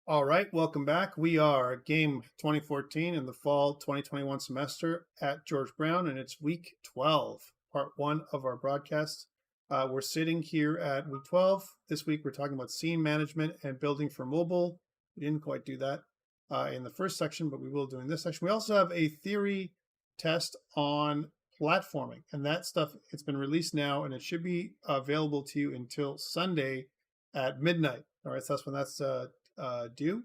All right, welcome back. We are Game 2014 in the fall 2021 semester at George Brown, and it's week 12, part one of our broadcast. We're sitting here at week 12. This week, we're talking about scene management and building for mobile. We didn't quite do that in the first section, but we will do in this section. We also have a theory test on platforming, and that stuff, it's been released now, and it should be available to you until Sunday at midnight. All right, so that's when that's due.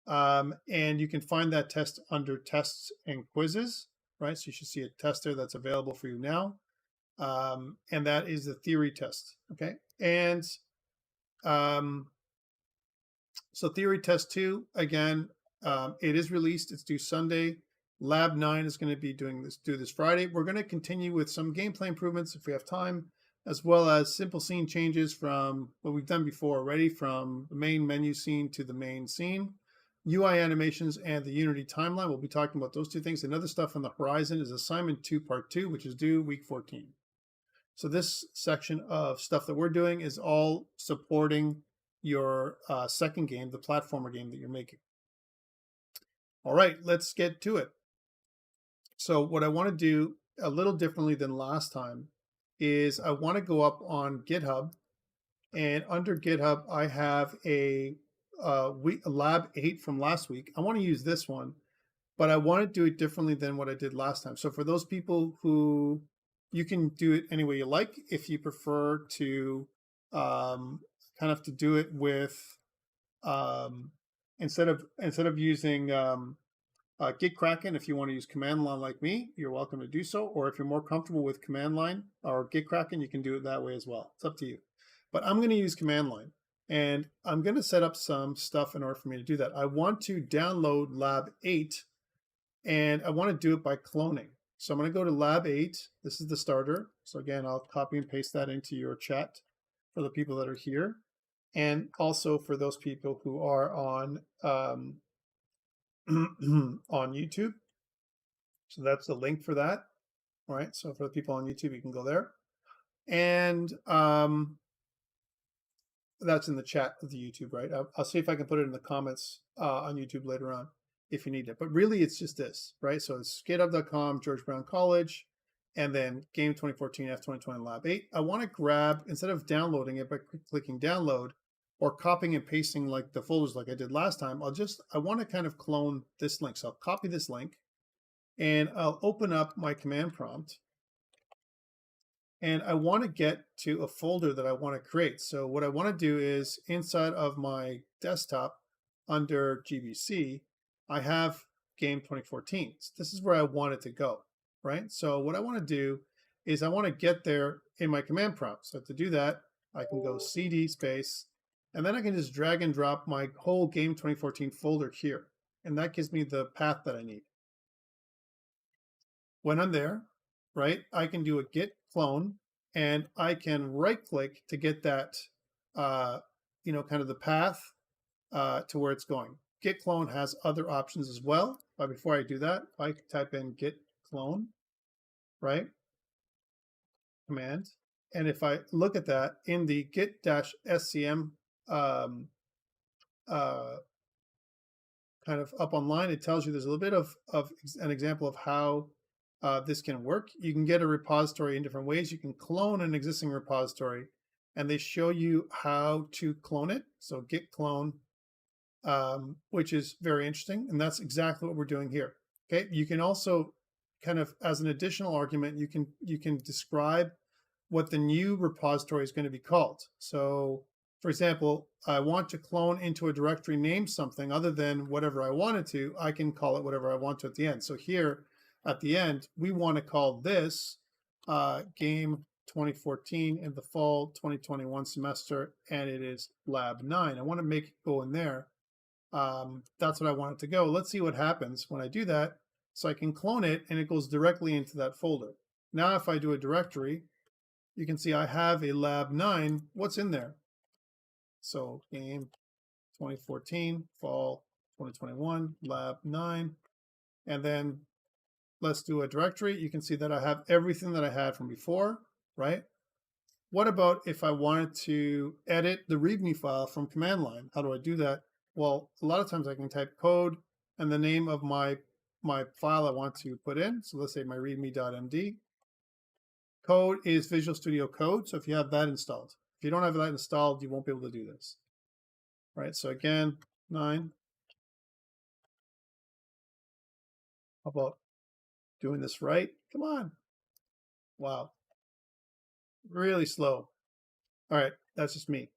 And you can find that test under tests and quizzes, right? So you should see a test there that's available for you now. And that is the theory test, okay? And so theory test 2, again, it is released. It's due Sunday. Lab 9 is going to be due this Friday. We're going to continue with some gameplay improvements if we have time, as well as simple scene changes from what we've done before already, from the main menu scene to the main scene. UI animations and the Unity timeline. We'll be talking about those two things. And other stuff on the horizon is assignment 2, part 2, which is due week 14. So this section of stuff that we're doing is all supporting your second game, the platformer game that you're making. All right, let's get to it. So what I want to do a little differently than last time is I want to go up on GitHub, and under GitHub, I have a lab 8 from last week. I want to use this one, but I want to do it differently than what I did last time. So for those people who, you can do it any way you like. If you prefer to kind of to do it with instead of using Git Kraken, if you want to use command line like me, you're welcome to do so. Or if you're more comfortable with command line or Git Kraken, you can do it that way as well. It's up to you. But I'm going to use command line. And I'm going to set up some stuff in order for me to do that. I want to download Lab 8, and I want to do it by cloning. So I'm going to go to Lab 8. This is the starter. So again, I'll copy and paste that into your chat for the people that are here. And also for those people who are on on YouTube. So that's the link for that. All right. So for the people on YouTube, you can go there. And that's in the chat of the YouTube, right? I'll see if I can put it in the comments on YouTube later on if you need it. But really, it's just this, right? So it's github.com, George Brown College, and then Game 2014 F2021 Lab 8. I want to grab, instead of downloading it by clicking download or copying and pasting like the folders like I did last time, I want to kind of clone this link. So I'll copy this link, and I'll open up my command prompt. And I want to get to a folder that I want to create. So what I want to do is inside of my desktop under GBC, I have Game 2014. So this is where I want it to go, right? So what I want to do is I want to get there in my command prompt. So to do that, I can go CD space, and then I can just drag and drop my whole Game 2014 folder here. And that gives me the path that I need. When I'm there, right, I can do a Git Clone, and I can right click to get that, kind of the path to where it's going. Git Clone has other options as well. But before I do that, I can type in Git Clone, right, command. And if I look at that in the git-scm kind of up online, it tells you there's a little bit of an example of how this can work. You can get a repository in different ways. You can clone an existing repository, and they show you how to clone it. So Git Clone, which is very interesting, and that's exactly what we're doing here. Okay, you can also kind of, as an additional argument, you can describe what the new repository is going to be called. So, for example, I want to clone into a directory named something other than whatever I wanted to. I can call it whatever I want to at the end. So here, at the end, we want to call this Game 2014 in the fall 2021 semester, and it is Lab 9. I want to make it go in there. That's what I want it to go. Let's see what happens when I do that. So I can clone it, and it goes directly into that folder. Now, if I do a directory, you can see I have a Lab 9. What's in there? So Game 2014, fall 2021, Lab 9, and then let's do a directory. You can see that I have everything that I had from before, right? What about if I wanted to edit the Readme file from command line? How do I do that? Well, a lot of times I can type code and the name of my file I want to put in. So let's say my readme.md. Code is Visual Studio Code. So if you have that installed, if you don't have that installed, you won't be able to do this. Right. So again, 9. How about doing this right? Come on. Wow. Really slow. All right. That's just me.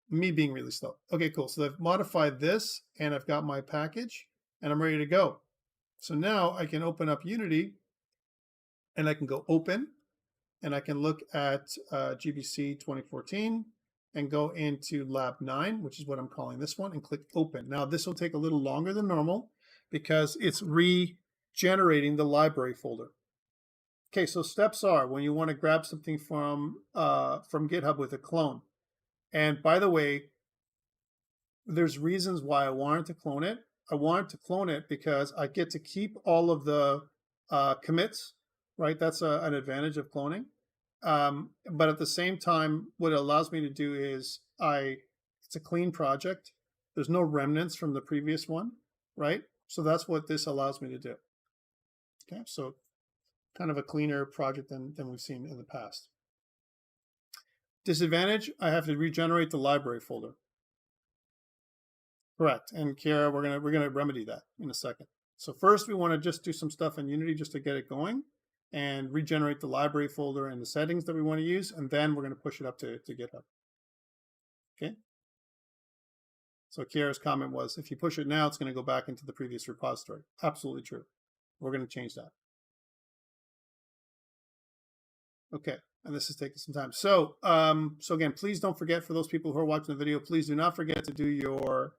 Me being really slow. Okay, cool. So I've modified this and I've got my package and I'm ready to go. So now I can open up Unity and I can go open and I can look at GBC 2014 and go into lab 9, which is what I'm calling this one, and click open. Now this will take a little longer than normal because it's regenerating the library folder. Okay, so steps are when you want to grab something from GitHub with a clone. And by the way, there's reasons why I wanted to clone it. I wanted to clone it because I get to keep all of the commits, right? That's an advantage of cloning. But at the same time, what it allows me to do is it's a clean project. There's no remnants from the previous one, right? So that's what this allows me to do. Okay, so kind of a cleaner project than we've seen in the past. Disadvantage, I have to regenerate the library folder. Correct. And Kiara, we're gonna remedy that in a second. So first we want to just do some stuff in Unity just to get it going and regenerate the library folder and the settings that we want to use, and then we're going to push it up to GitHub. Okay. So Kiara's comment was, if you push it now, it's going to go back into the previous repository. Absolutely true. We're going to change that. Okay, and this is taking some time. So, so again, please don't forget, for those people who are watching the video, please do not forget to do your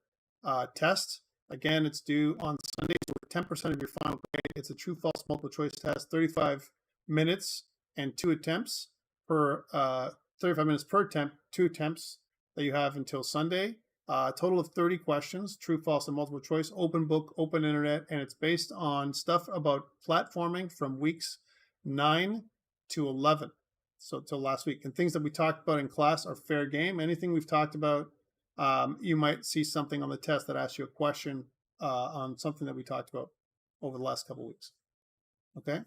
test. Again, it's due on Sunday, so 10% of your final grade. It's a true-false multiple choice test, 35 minutes and 2 attempts per 35 minutes per attempt, 2 attempts that you have until Sunday. Total of 30 questions, true, false, and multiple choice, open book, open internet, and it's based on stuff about platforming from weeks 9 to 11, so till last week. And things that we talked about in class are fair game. Anything we've talked about, you might see something on the test that asks you a question on something that we talked about over the last couple of weeks. Okay,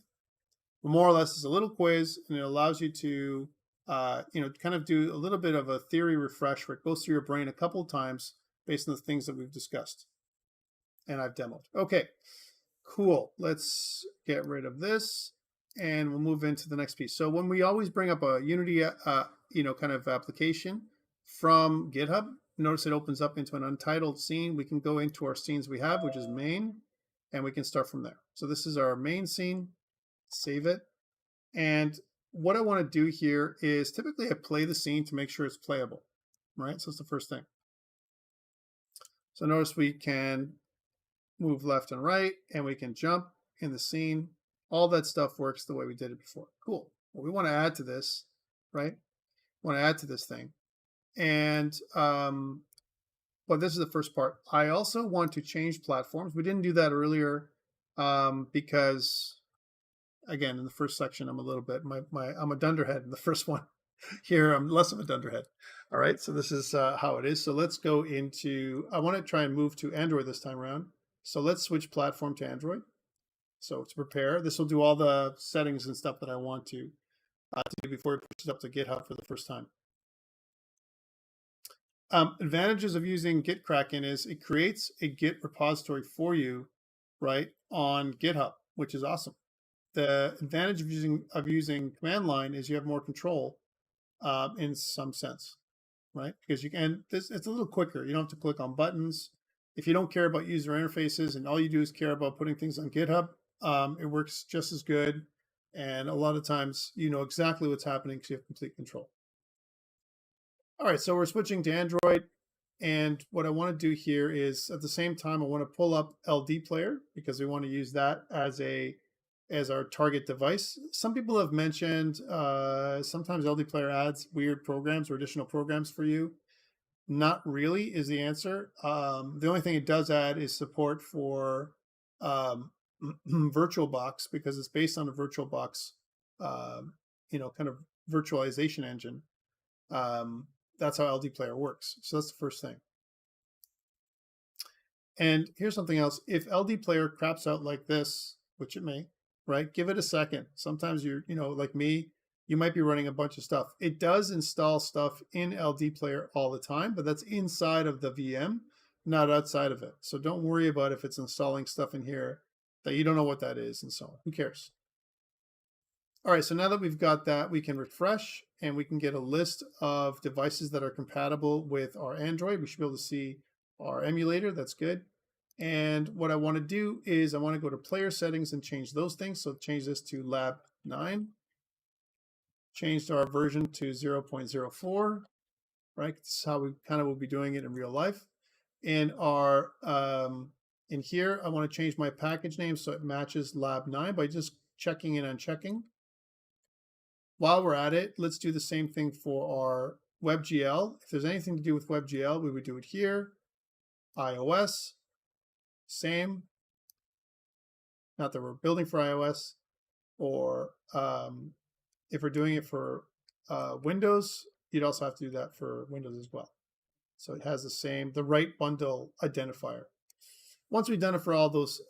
but more or less, it's a little quiz, and it allows you to kind of do a little bit of a theory refresh where it goes through your brain a couple of times based on the things that we've discussed and I've demoed. Okay, cool. Let's get rid of this and we'll move into the next piece. So when we always bring up a Unity, kind of application from GitHub, notice it opens up into an untitled scene. We can go into our scenes we have, which is main, and we can start from there. So this is our main scene, save it. And what I want to do here is typically I play the scene to make sure it's playable, right? So it's the first thing. So notice we can move left and right, and we can jump in the scene. All that stuff works the way we did it before. Cool. Well, we want to add to this, right? We want to add to this thing. And, but this is the first part. I also want to change platforms. We didn't do that earlier because, again, in the first section, I'm a little bit, I'm a dunderhead in the first one. Here, I'm less of a dunderhead. All right, so this is how it is. So let's go into, I want to try and move to Android this time around. So let's switch platform to Android. So to prepare, this will do all the settings and stuff that I want to do before we push it up to GitHub for the first time. Advantages of using Git Kraken is it creates a Git repository for you, right, on GitHub, which is awesome. The advantage of using command line is you have more control in some sense, right? Because you can, it's a little quicker. You don't have to click on buttons. If you don't care about user interfaces and all you do is care about putting things on GitHub, it works just as good. And a lot of times you know exactly what's happening because you have complete control. All right, so we're switching to Android. And what I want to do here is at the same time, I want to pull up LD Player because we want to use that as our target device. Some people have mentioned sometimes LD Player adds weird programs or additional programs for you. Not really is the answer. The only thing it does add is support for VirtualBox because it's based on a VirtualBox, kind of virtualization engine. That's how LD Player works. So that's the first thing. And here's something else. If LD player craps out like this, which it may, right? Give it a second. Sometimes you're, like me, you might be running a bunch of stuff. It does install stuff in LD player all the time, but that's inside of the VM, not outside of it. So don't worry about if it's installing stuff in here that you don't know what that is and so on. Who cares? All right, so now that we've got that, we can refresh and we can get a list of devices that are compatible with our Android. We should be able to see our emulator. That's good. And what I want to do is I want to go to player settings and change those things. So change this to lab 9. Change our version to 0.04, right? This is how we kind of will be doing it in real life. And our in here, I want to change my package name so it matches lab 9 by just checking and unchecking. While we're at it, let's do the same thing for our WebGL. If there's anything to do with WebGL, we would do it here. iOS, same. Not that we're building for iOS, or if we're doing it for Windows, you'd also have to do that for Windows as well. So it has the right bundle identifier. Once we've done it for all those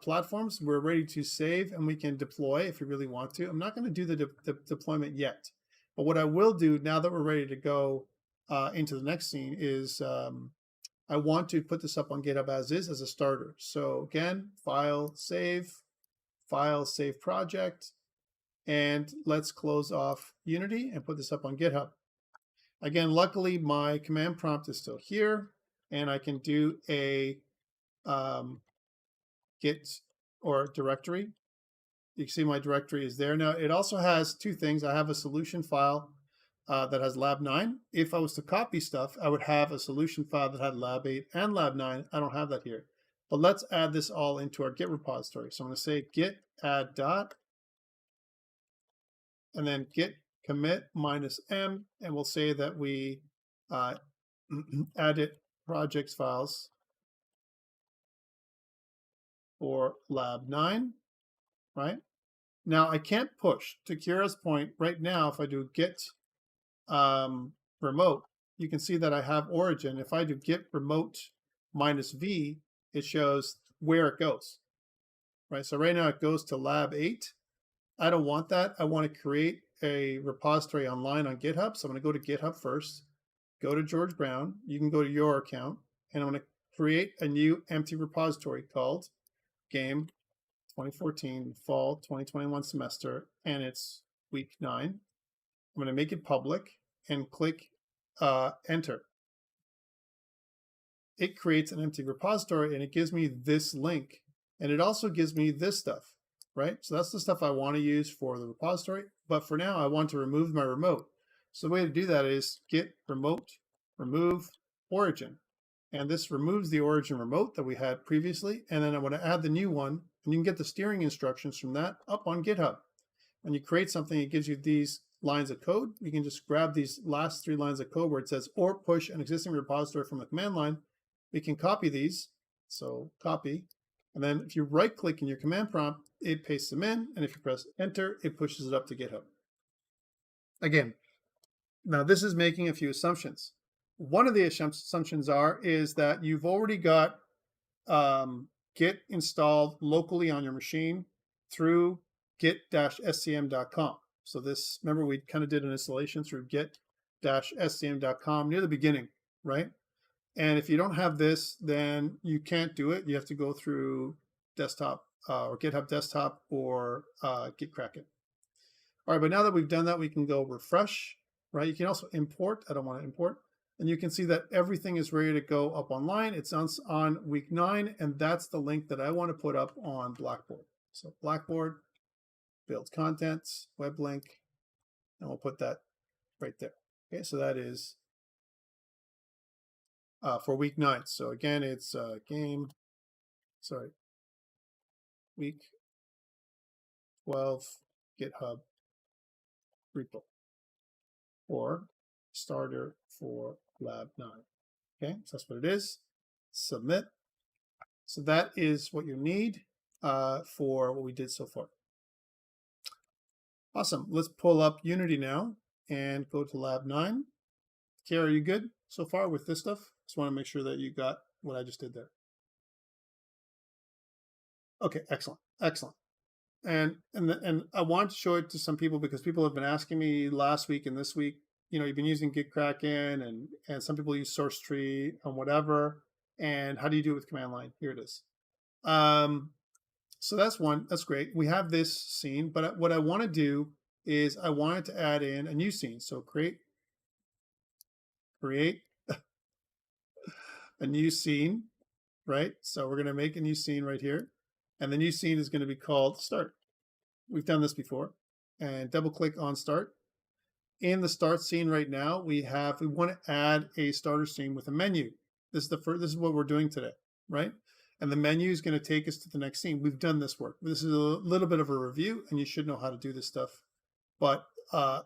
platforms, we're ready to save and we can deploy if you really want to. I'm not going to do the deployment yet, but what I will do now that we're ready to go into the next scene is I want to put this up on GitHub as is as a starter. So again, file, save project, and let's close off Unity and put this up on GitHub. Again, luckily my command prompt is still here, and I can do a Git or directory. You can see my directory is there. Now it also has two things. I have a solution file that has lab 9. If I was to copy stuff, I would have a solution file that had lab 8 and lab 9. I don't have that here. But let's add this all into our Git repository. So I'm going to say git add dot, and then git commit -m, and we'll say that we added projects files for lab 9, right? Now I can't push. To Kira's point, right now, if I do git remote, you can see that I have origin. If I do git remote -v, it shows where it goes, right? So right now it goes to lab 8. I don't want that. I want to create a repository online on GitHub. So I'm going to go to GitHub first, go to George Brown. You can go to your account, and I'm going to create a new empty repository called GAME2014 Fall 2021 Semester, and it's week 9. I'm going to make it public and click enter. It creates an empty repository, and it gives me this link, and it also gives me this stuff, right? So that's the stuff I want to use for the repository, but for now I want to remove my remote. So the way to do that is git remote remove origin, and this removes the origin remote that we had previously, and then I want to add the new one, and you can get the steering instructions from that up on GitHub. When you create something, it gives you these lines of code. You can just grab these last 3 lines of code where it says or push an existing repository from the command line. We can copy these, so copy, and then if you right click in your command prompt, it pastes them in, and if you press enter, it pushes it up to GitHub. Again, now this is making a few assumptions. One of the assumptions is that you've already got Git installed locally on your machine through git-scm.com. So this, remember we kind of did an installation through git-scm.com near the beginning, right? And if you don't have this, then you can't do it. You have to go through desktop or GitHub desktop or Gitkraken. All right, but now that we've done that, we can go refresh, right? You can also import. I don't want to import. And you can see that everything is ready to go up online. It's on week 9, and that's the link that I want to put up on Blackboard. So Blackboard, build contents, web link, and we'll put that right there. Okay, so that is for week 9. So again, it's week 12 GitHub repo or starter for lab 9. Okay, so that's what it is. Submit. So that is what you need for what we did so far. Awesome. Let's pull up Unity now and go to lab 9. Kara, are you good so far with this stuff? Just want to make sure that you got what I just did there. Okay, excellent, excellent. And I want to show it to some people because people have been asking me last week and this week. You've been using Git Kraken, and some people use source tree and whatever. And how do you do it with command line? Here it is. So that's one. That's great. We have this scene, but what I want to do is I wanted to add in a new scene. So create a new scene, right? So we're going to make a new scene right here. And the new scene is going to be called start. We've done this before. And double click on start. In the start scene right now, we want to add a starter scene with a menu. This is what we're doing today, right? And the menu is going to take us to the next scene. We've done this work. This is a little bit of a review, and you should know how to do this stuff. But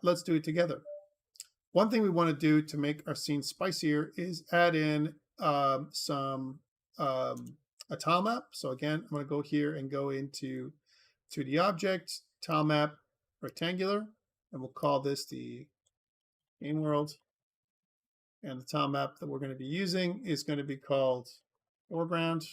let's do it together. One thing we want to do to make our scene spicier is add in a tile map. So again, I'm going to go here and go into 2D object, tile map, rectangular, and we'll call this the game world. And the tile map that we're going to be using is going to be called foreground.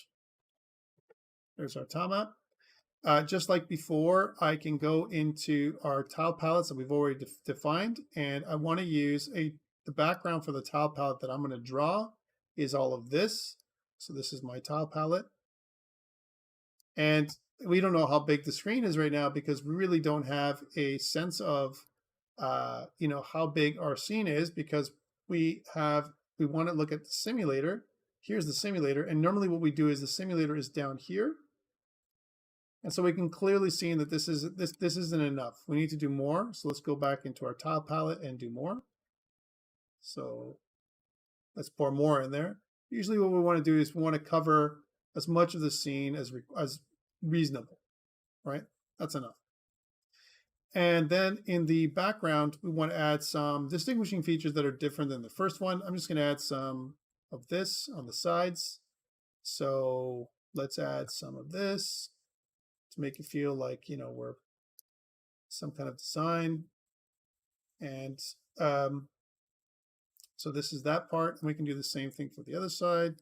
There's our tile map. Just like before, I can go into our tile palettes that we've already defined, and I want to use the background for the tile palette that I'm going to draw is all of this. So this is my tile palette. And we don't know how big the screen is right now because we really don't have a sense of how big our scene is, because we want to look at the simulator. Here's the simulator, and normally what we do is the simulator is down here. And so we can clearly see that this isn't enough. We need to do more. So let's go back into our tile palette and do more. So let's pour more in there. Usually what we want to do is we want to cover as much of the scene as reasonable, right? That's enough. And then in the background, we want to add some distinguishing features that are different than the first one. I'm just going to add some of this on the sides. So let's add some of this to make it feel like, we're some kind of design. And so this is that part. And we can do the same thing for the other side.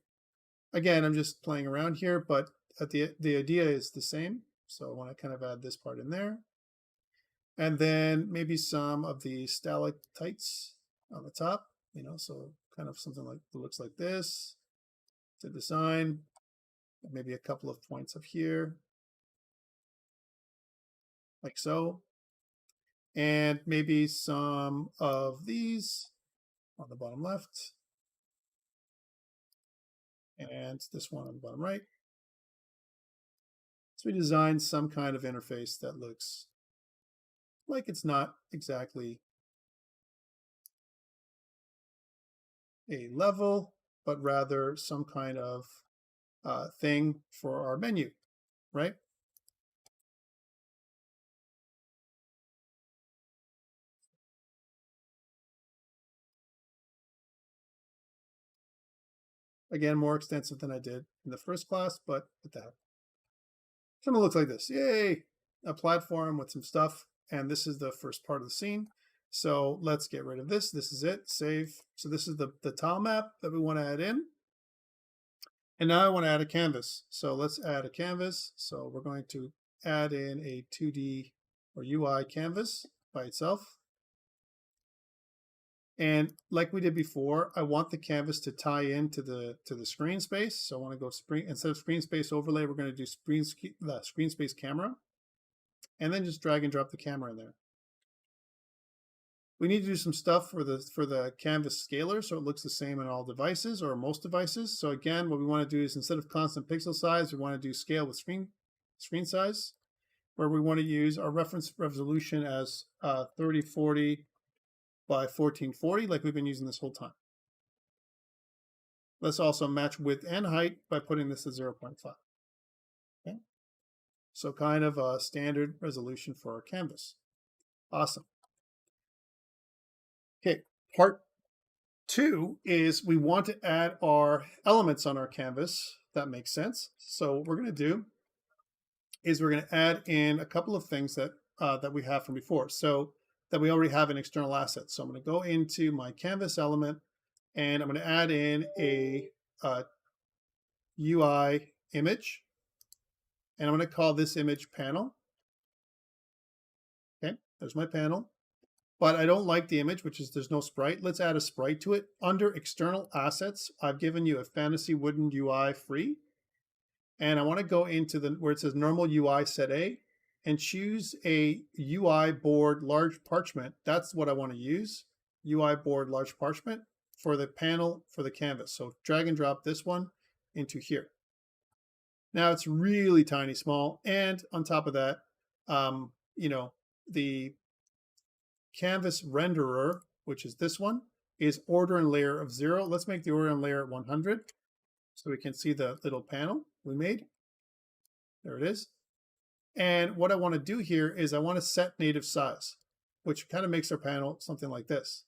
Again, I'm just playing around here, but the idea is the same. So I want to kind of add this part in there. And then maybe some of the stalactites on the top, so kind of something like that looks like this to design. Maybe a couple of points up here, like so. And maybe some of these on the bottom left. And this one on the bottom right. So we designed some kind of interface that looks like it's not exactly a level, but rather some kind of thing for our menu, right? Again, more extensive than I did in the first class, but with that. Kind of looks like this. Yay! A platform with some stuff. And this is the first part of the scene. So let's get rid of this. This is it. Save. So this is the tile map that we want to add in. And now I want to add a canvas. So let's add a canvas. So we're going to add in a 2D or UI canvas by itself. And like we did before, I want the canvas to tie into the screen space. So I want to go instead of screen space overlay, we're going to do screen space camera, and then just drag and drop the camera in there. We need to do some stuff for the canvas scaler so it looks the same on all devices or most devices. So again, what we want to do is instead of constant pixel size, we want to do scale with screen size, where we want to use our reference resolution as 3040 by 1440, like we've been using this whole time. Let's also match width and height by putting this at 0.5. Okay. So kind of a standard resolution for our canvas. Awesome. Okay, part 2 is we want to add our elements on our canvas. That makes sense. So what we're going to do is we're going to add in a couple of things that we have from before. So that we already have an external asset. So I'm going to go into my canvas element, and I'm going to add in a UI image, and I'm going to call this image panel. Okay, there's my panel. But I don't like the image, which is there's no sprite. Let's add a sprite to it. Under external assets, I've given you a fantasy wooden UI free. And I want to go into the where it says normal UI set A and choose a UI board large parchment. That's what I want to use. UI board large parchment for the panel for the canvas. So drag and drop this one into here. Now it's really tiny small. And on top of that, the canvas renderer, which is this one, is order and layer of 0. Let's make the order and layer 100 so we can see the little panel we made. There it is. And what I want to do here is I want to set native size, which kind of makes our panel something like this.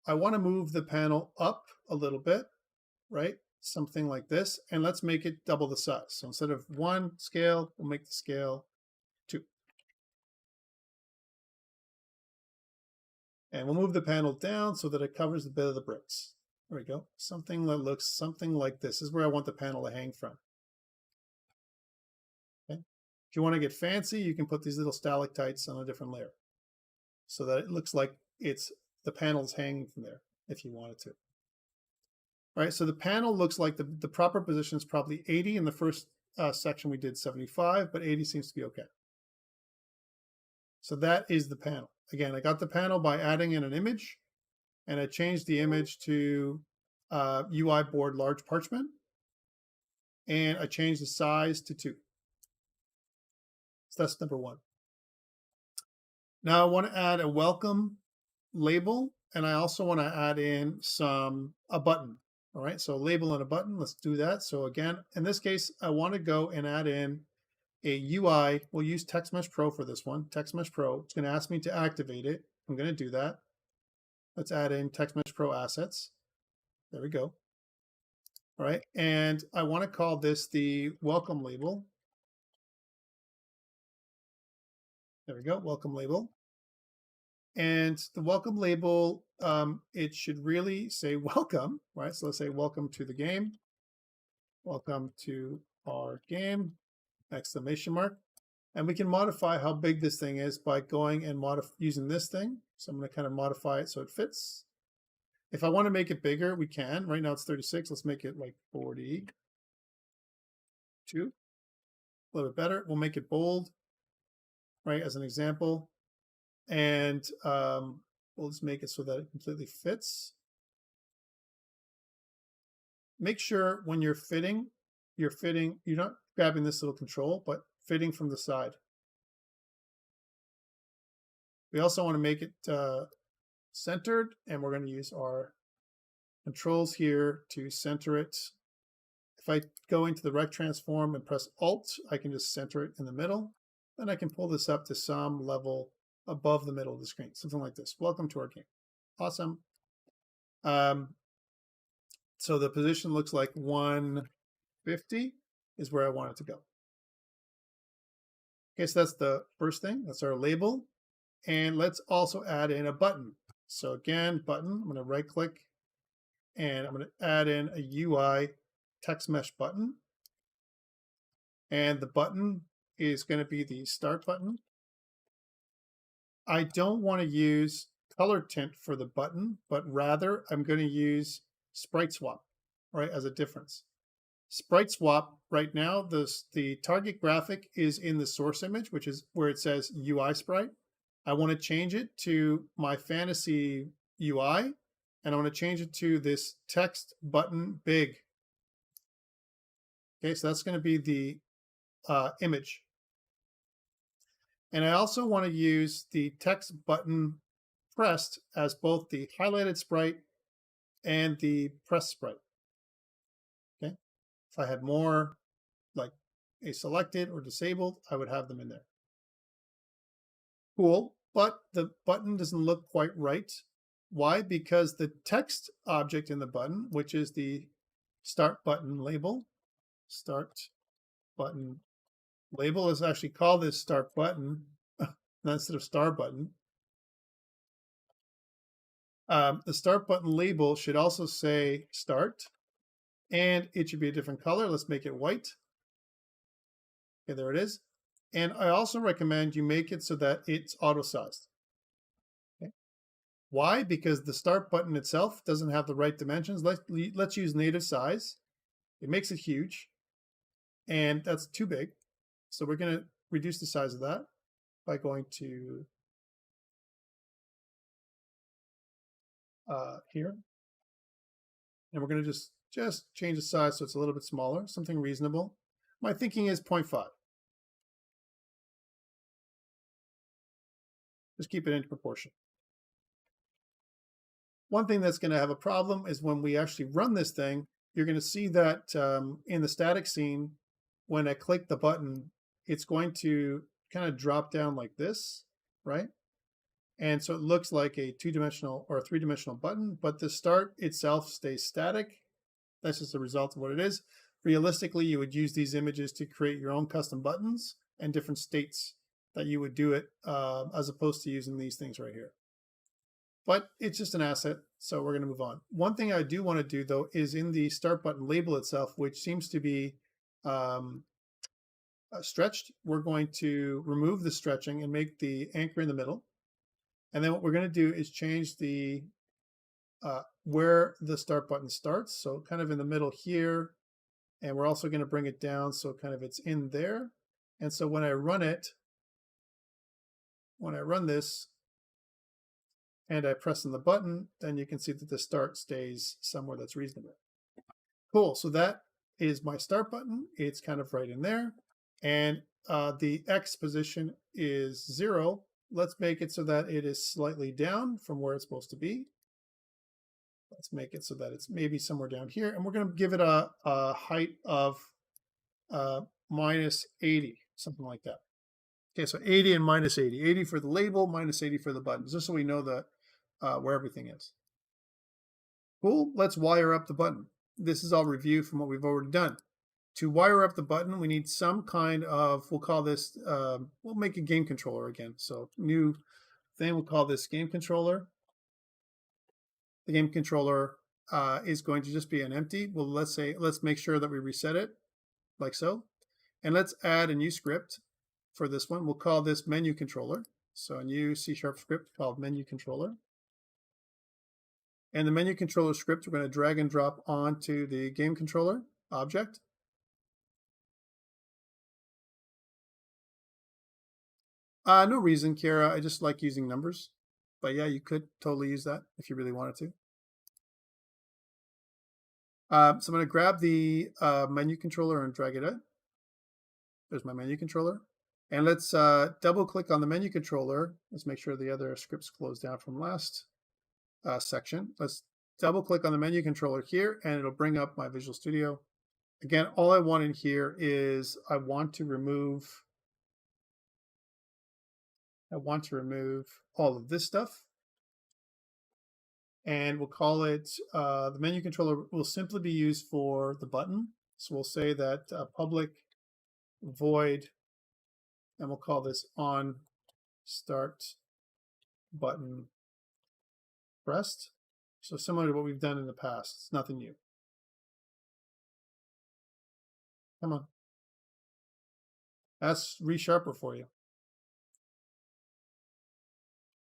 I want to move the panel up a little bit, right? Something like this. And let's make it double the size. So instead of 1 scale, we'll make the scale 2. And we'll move the panel down so that it covers the bit of the bricks. There we go. Something that looks something like this. This is where I want the panel to hang from. Okay. If you want to get fancy, you can put these little stalactites on a different layer so that it looks like the panel's hanging from there if you wanted to. All right, so the panel looks like the proper position is probably 80. In the first section, we did 75, but 80 seems to be okay. So that is the panel. Again, I got the panel by adding in an image, and I changed the image to UI board large parchment, and I changed the size to 2. So that's number 1. Now I want to add a welcome label, and I also want to add in a button. All right, so a label and a button. Let's do that. So again, in this case, I want to go and add in a UI. We'll use Text Mesh Pro for this one. Text Mesh Pro. It's going to ask me to activate it. I'm going to do that. Let's add in Text Mesh Pro assets. There we go. All right, and I want to call this the welcome label. There we go, welcome label. And the welcome label, it should really say welcome, right? So let's say welcome to the game. Welcome to our game, exclamation mark. And we can modify how big this thing is by going and using this thing. So I'm going to kind of modify it so it fits. If I want to make it bigger, we can. Right now it's 36. Let's make it like 42. A little bit better. We'll make it bold, right, as an example. And we'll just make it so that it completely fits. Make sure when you're fitting, you're not grabbing this little control, but fitting from the side. We also want to make it centered, and we're going to use our controls here to center it. If I go into the rect transform and press Alt, I can just center it in the middle. Then I can pull this up to some level above the middle of the screen, something like this. Welcome to our game. Awesome. So the position looks like 150 is where I want it to go. Okay, so that's the first thing. That's our label. And let's also add in a button. So again, button, I'm going to right click and I'm going to add in a UI text mesh button. And the button is going to be the start button. I don't want to use color tint for the button, but rather I'm going to use Sprite Swap, right, as a difference. Sprite Swap, right now, the target graphic is in the source image, which is where it says UI Sprite. I want to change it to my fantasy UI, and I want to change it to this text button big. Okay, so that's going to be the image. And I also want to use the text button pressed as both the highlighted sprite and the press sprite. Okay, if I had more like a selected or disabled, I would have them in there. Cool, but the button doesn't look quite right. Why? Because the text object in the button, which is the start button label, is actually called this start button instead of star button. The start button label should also say start, and it should be a different color. Let's make it white. Okay, there it is. And I also recommend you make it so that it's auto-sized. Okay. Why? Because the start button itself doesn't have the right dimensions. Let's use native size. It makes it huge, and that's too big. So we're going to reduce the size of that by going to here, and we're going to just change the size so it's a little bit smaller, something reasonable. My thinking is 0.5. Just keep it into proportion. One thing that's going to have a problem is when we actually run this thing, you're going to see that in the static scene, when I click the button, it's going to kind of drop down like this, right? And so it looks like a two-dimensional or a three-dimensional button, but the start itself stays static. That's just a result of what it is. Realistically, you would use these images to create your own custom buttons and different states that you would do it as opposed to using these things right here. But it's just an asset, so we're going to move on. One thing I do want to do, though, is in the start button label itself, which seems to be stretched, we're going to remove the stretching and make the anchor in the middle. And then what we're going to do is change the where the start button starts, so kind of in the middle here. And we're also going to bring it down so kind of it's in there. And so when I run this, and I press on the button, then you can see that the start stays somewhere that's reasonable. Cool, so that is my start button. It's kind of right in there. And the X position is 0. Let's make it so that it is slightly down from where it's supposed to be. Let's make it so that it's maybe somewhere down here. And we're going to give it a height of minus 80, something like that. Okay, so 80 and minus 80. 80 for the label, minus 80 for the buttons, just so we know that where everything is. Cool, let's wire up the button. This is all review from what we've already done. To wire up the button, we need some kind of, we'll call this, we'll make a game controller again. So new thing, we'll call this game controller. The game controller is going to just be an empty. Well, let's make sure that we reset it like so. And let's add a new script for this one. We'll call this menu controller. So a new C# script called menu controller. And the menu controller script, we're going to drag and drop onto the game controller object. No reason, Kira. I just like using numbers. But yeah, you could totally use that if you really wanted to. So I'm going to grab the menu controller and drag it out. There's my menu controller. And let's double click on the menu controller. Let's make sure the other scripts closed down from last section. Let's double click on the menu controller here, and it'll bring up my Visual Studio. Again, all I want in here is I want to remove all of this stuff. And we'll call it, the menu controller will simply be used for the button. So we'll say that public void, and we'll call this on start button pressed. So similar to what we've done in the past. It's nothing new. Come on. That's resharper for you.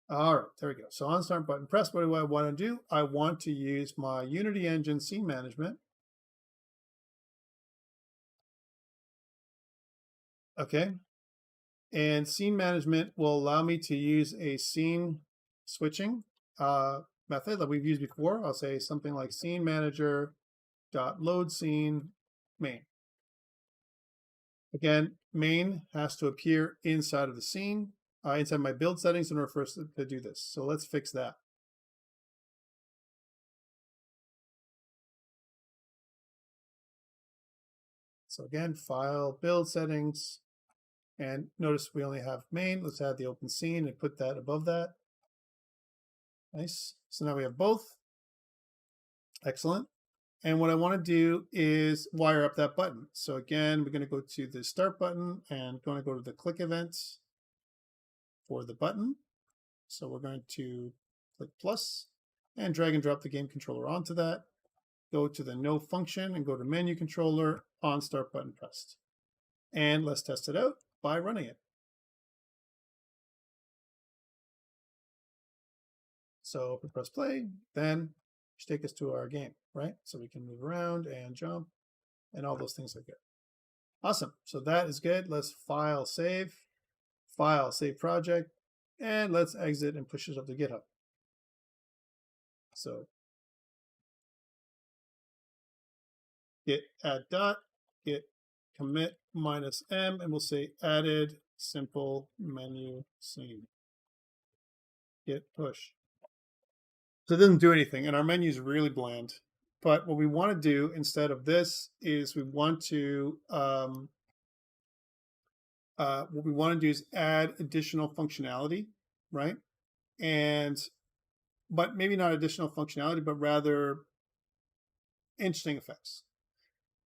All right, there we go. So on start button press, what do I want to do? I want to use my Unity Engine scene management. Okay. And scene management will allow me to use a scene switching method that we've used before. I'll say something like scene manager dot load scene main. Again, main has to appear inside of the scene, inside my build settings in order for us to do this. So let's fix that. So again, file, build settings, and notice we only have main. Let's add the open scene and put that above that. Nice. So now we have both. Excellent. And what I want to do is wire up that button. So again, we're going to go to the start button and going to go to the click events for the button. So we're going to click plus and drag and drop the game controller onto that. go to the no function and go to menu controller, on start button pressed. And let's test it out by running it. So if we press play, then it should take us to our game, right? So we can move around and jump and all those things are good. Awesome. So that is good. Let's file, save project, and let's exit and push it up to GitHub. So git add dot, git commit -m, and we'll say added simple menu scene. Git push. So it doesn't do anything, and our menu is really bland. But what we want to do instead of this is we want to add additional functionality, right? But maybe not additional functionality, but rather interesting effects.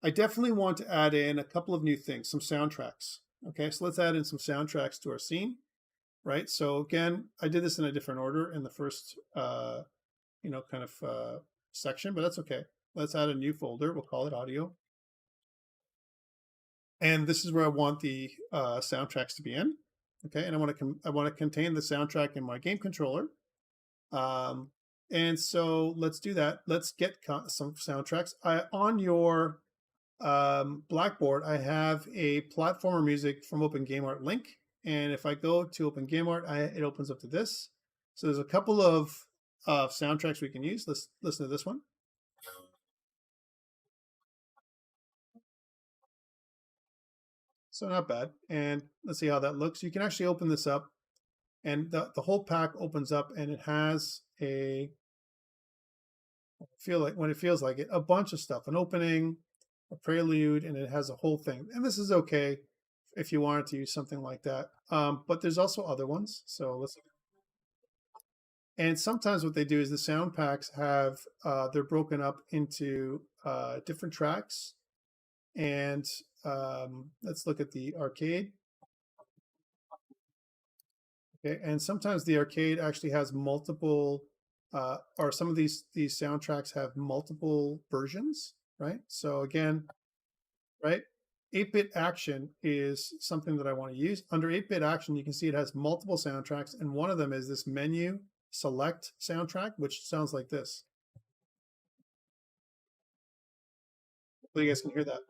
I definitely want to add in a couple of new things, some soundtracks. Okay, so let's add in some soundtracks to our scene, right? So again, I did this in a different order in the first, section, but that's okay. Let's add a new folder. We'll call it audio. And this is where I want the soundtracks to be in. Okay, and I want to contain the soundtrack in my game controller. And so let's do that. Let's get some soundtracks. On your Blackboard, I have a platformer music from OpenGameArt link. And if I go to OpenGameArt, it opens up to this. So there's a couple of soundtracks we can use. Let's listen to this one. So not bad. And let's see how that looks. You can actually open this up, and the whole pack opens up, and it has a feels like it, a bunch of stuff, an opening, a prelude, and it has a whole thing. And this is okay if you wanted to use something like that. But there's also other ones. So let's. And sometimes what they do is the sound packs have they're broken up into different tracks. And let's look at the arcade. Okay, and sometimes the arcade actually has multiple, or some of these soundtracks have multiple versions, right? So again, right, 8-bit action is something that I want to use. Under 8-bit action, you can see it has multiple soundtracks, and one of them is this menu select soundtrack, which sounds like this. Hopefully you guys can hear that.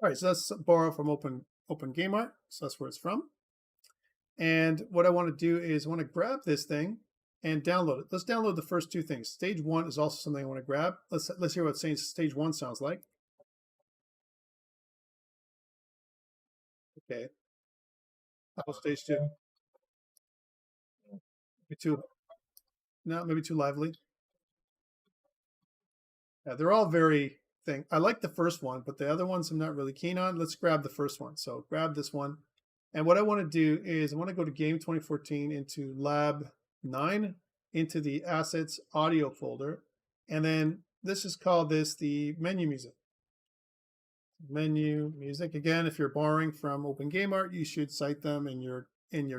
All right, so let's borrow from OpenGameArt. So that's where it's from. And what I want to do is I want to grab this thing and download it. Let's download the first two things. Stage 1 is also something I want to grab. Let's hear what stage 1 sounds like. Okay. How about stage 2? Maybe too lively. Yeah, they're all very thing. I like the first one, but the other ones I'm not really keen on. Let's grab the first one. So grab this one. And what I want to do is I want to go to GAME2014 into Lab 9 into the Assets Audio folder. And then this is called the menu music. Menu music. Again, if you're borrowing from OpenGameArt, you should cite them in your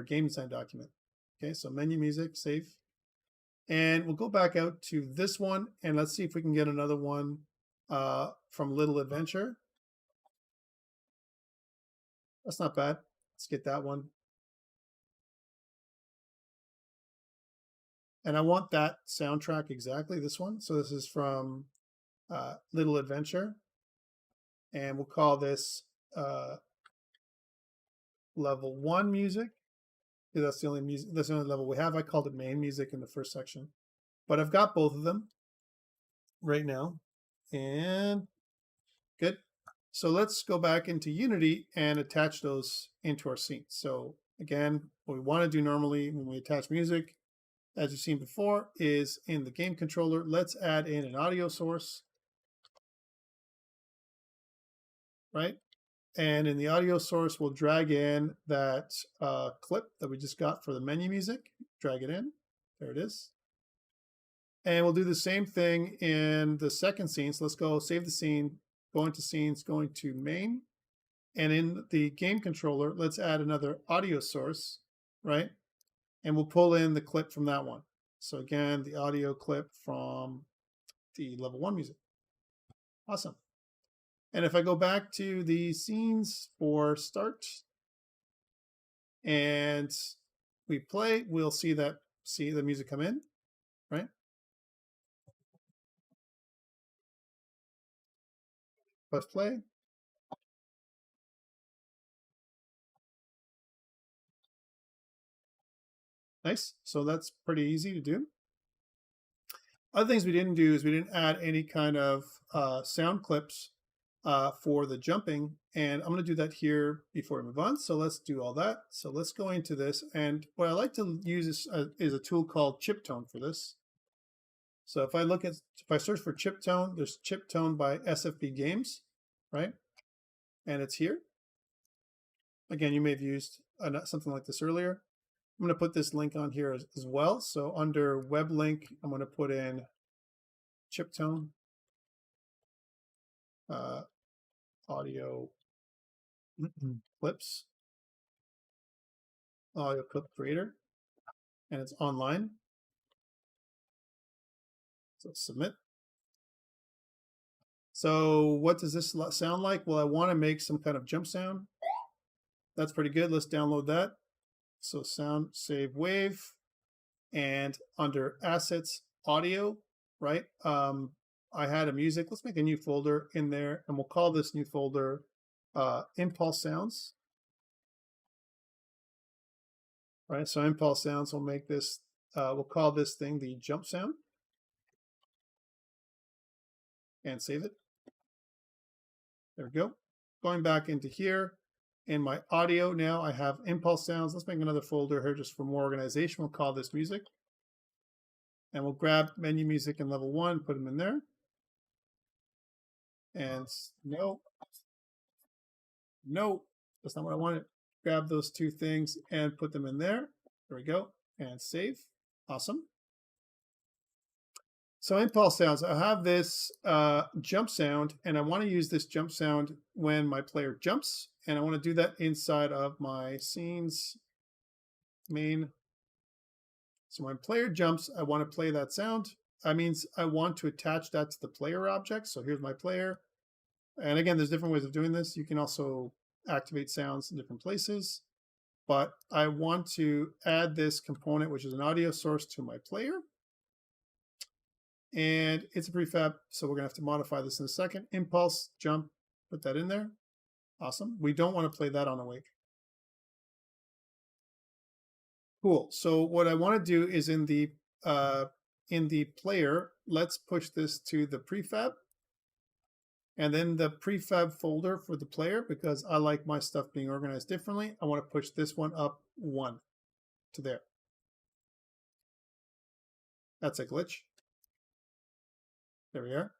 game design document. Okay, so menu music, save. And we'll go back out to this one, and let's see if we can get another one from Little Adventure. That's not bad. Let's get that one. And I want that soundtrack exactly, this one. So this is from Little Adventure. And we'll call this level 1 music. That's the only music. That's the only level we have. I called it main music in the first section, but I've got both of them right now, and good. So let's go back into Unity and attach those into our scene. So again, what we want to do normally when we attach music, as you've seen before, is in the game controller. Let's add in an audio source, right? And in the audio source, we'll drag in that clip that we just got for the menu music. Drag it in. There it is. And we'll do the same thing in the second scene. So let's go save the scene, go into scenes, go into main. And in the game controller, let's add another audio source, right? and we'll pull in the clip from that one. So again, the audio clip from the level 1 music. Awesome. And if I go back to the scenes for start and we play, we'll see the music come in, right? Press play. Nice. So that's pretty easy to do. Other things we didn't do is we didn't add any kind of sound clips for the jumping. And I'm going to do that here before we move on. So let's do all that. So let's go into this. And what I like to use is a tool called Chiptone for this. So if I search for Chiptone, there's Chiptone by SFB Games, right? And it's here. Again, you may have used something like this earlier. I'm going to put this link on here as well. So under web link, I'm going to put in Chiptone audio clips, audio clip creator, and it's online. So submit. So what does this sound like? Well, I want to make some kind of jump sound. That's pretty good. Let's download that. So sound, save wave, and under assets, audio, right? I had a music. Let's make a new folder in there, and we'll call this new folder impulse sounds. Right, so impulse sounds will make this, we'll call this thing the jump sound and save it. There we go. Going back into here, in my audio now I have impulse sounds. Let's make another folder here just for more organization. We'll call this music. And we'll grab menu music in level 1, put them in there. And no, that's not what I wanted. Grab those two things and put them in there. There we go. And save. Awesome. So impulse sounds, I have this jump sound, and I want to use this jump sound when my player jumps, and I want to do that inside of my scenes main. So when player jumps, I want to play that sound. That means I want to attach that to the player object. So here's my player. And again, there's different ways of doing this. You can also activate sounds in different places. But I want to add this component, which is an audio source, to my player. And it's a prefab, so we're going to have to modify this in a second. Impulse, jump, put that in there. Awesome. We don't want to play that on awake. Cool. So what I want to do is in the player, let's push this to the prefab. And then the prefab folder for the player, because I like my stuff being organized differently, I want to push this one up 1 to there. That's a glitch. There we are.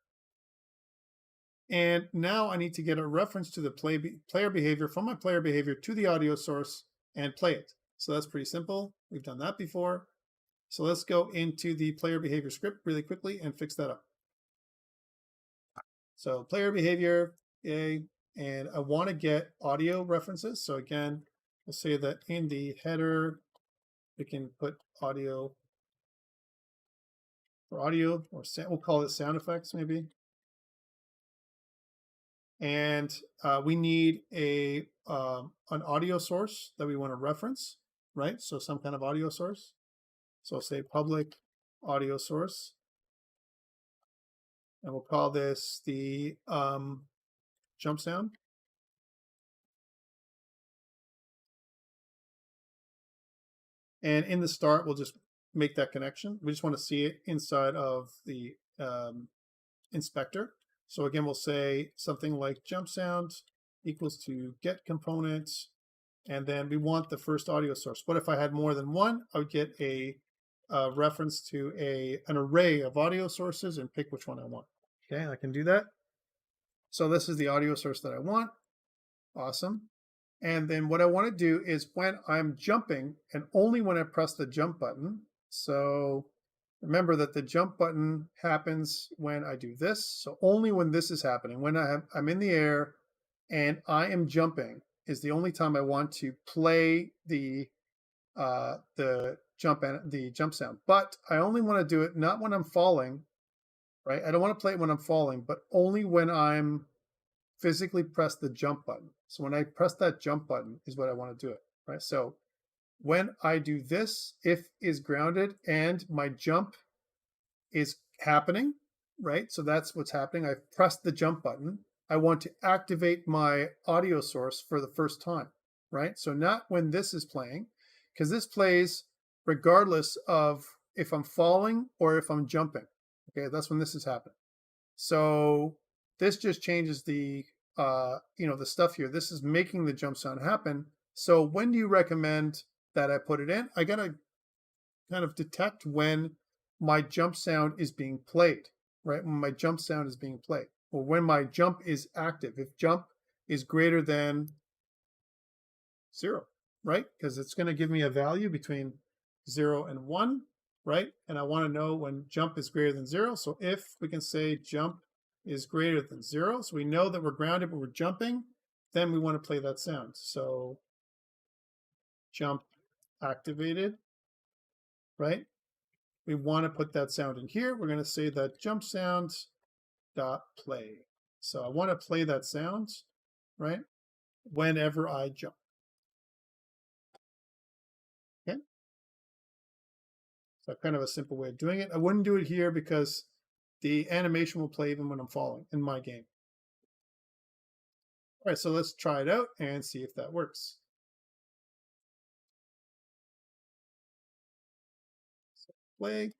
And now I need to get a reference to the player behavior from my player behavior to the audio source and play it. So that's pretty simple. We've done that before. So let's go into the player behavior script really quickly and fix that up. So player behavior, and I want to get audio references. So again, we'll say that in the header, we can put audio for audio, or we'll call it sound effects maybe. And we need an audio source that we want to reference, right? So some kind of audio source. So say public audio source. And we'll call this the jump sound. And in the start, we'll just make that connection. We just want to see it inside of the inspector. So again, we'll say something like jump sound equals to get component, and then we want the first audio source. What if I had more than one? I would get a reference to an array of audio sources and pick which one I want. Okay, I can do that. So this is the audio source that I want. Awesome. And then what I want to do is when I'm jumping, and only when I press the jump button. So remember that the jump button happens when I do this. So only when this is happening, when I'm in the air and I am jumping, is the only time I want to play the the jump sound. But I only want to do it not when I'm falling, right? I don't want to play it when I'm falling, but only when I'm physically press the jump button. So when I press that jump button is what I want to do it, right? So when I do this, if is grounded and my jump is happening, right? So that's what's happening. I've pressed the jump button. I want to activate my audio source for the first time, right? So not when this is playing, because this plays regardless of if I'm falling or if I'm jumping. Okay, that's when this is happening. So this just changes the the stuff here. This is making the jump sound happen. So when do you recommend that I put it in? I gotta kind of detect when my jump sound is being played, right? When my jump sound is being played, or when my jump is active. If jump is greater than 0, right? Because it's going to give me a value between 0 and 1, right? And I want to know when jump is greater than 0. So if we can say jump is greater than 0, so we know that we're grounded but we're jumping, then we want to play that sound. So jump activated, right? We want to put that sound in here. We're going to say that jump sound dot play. So I want to play that sound, right? Whenever I jump. Okay. So kind of a simple way of doing it. I wouldn't do it here because the animation will play even when I'm falling in my game. All right, so let's try it out and see if that works. So play.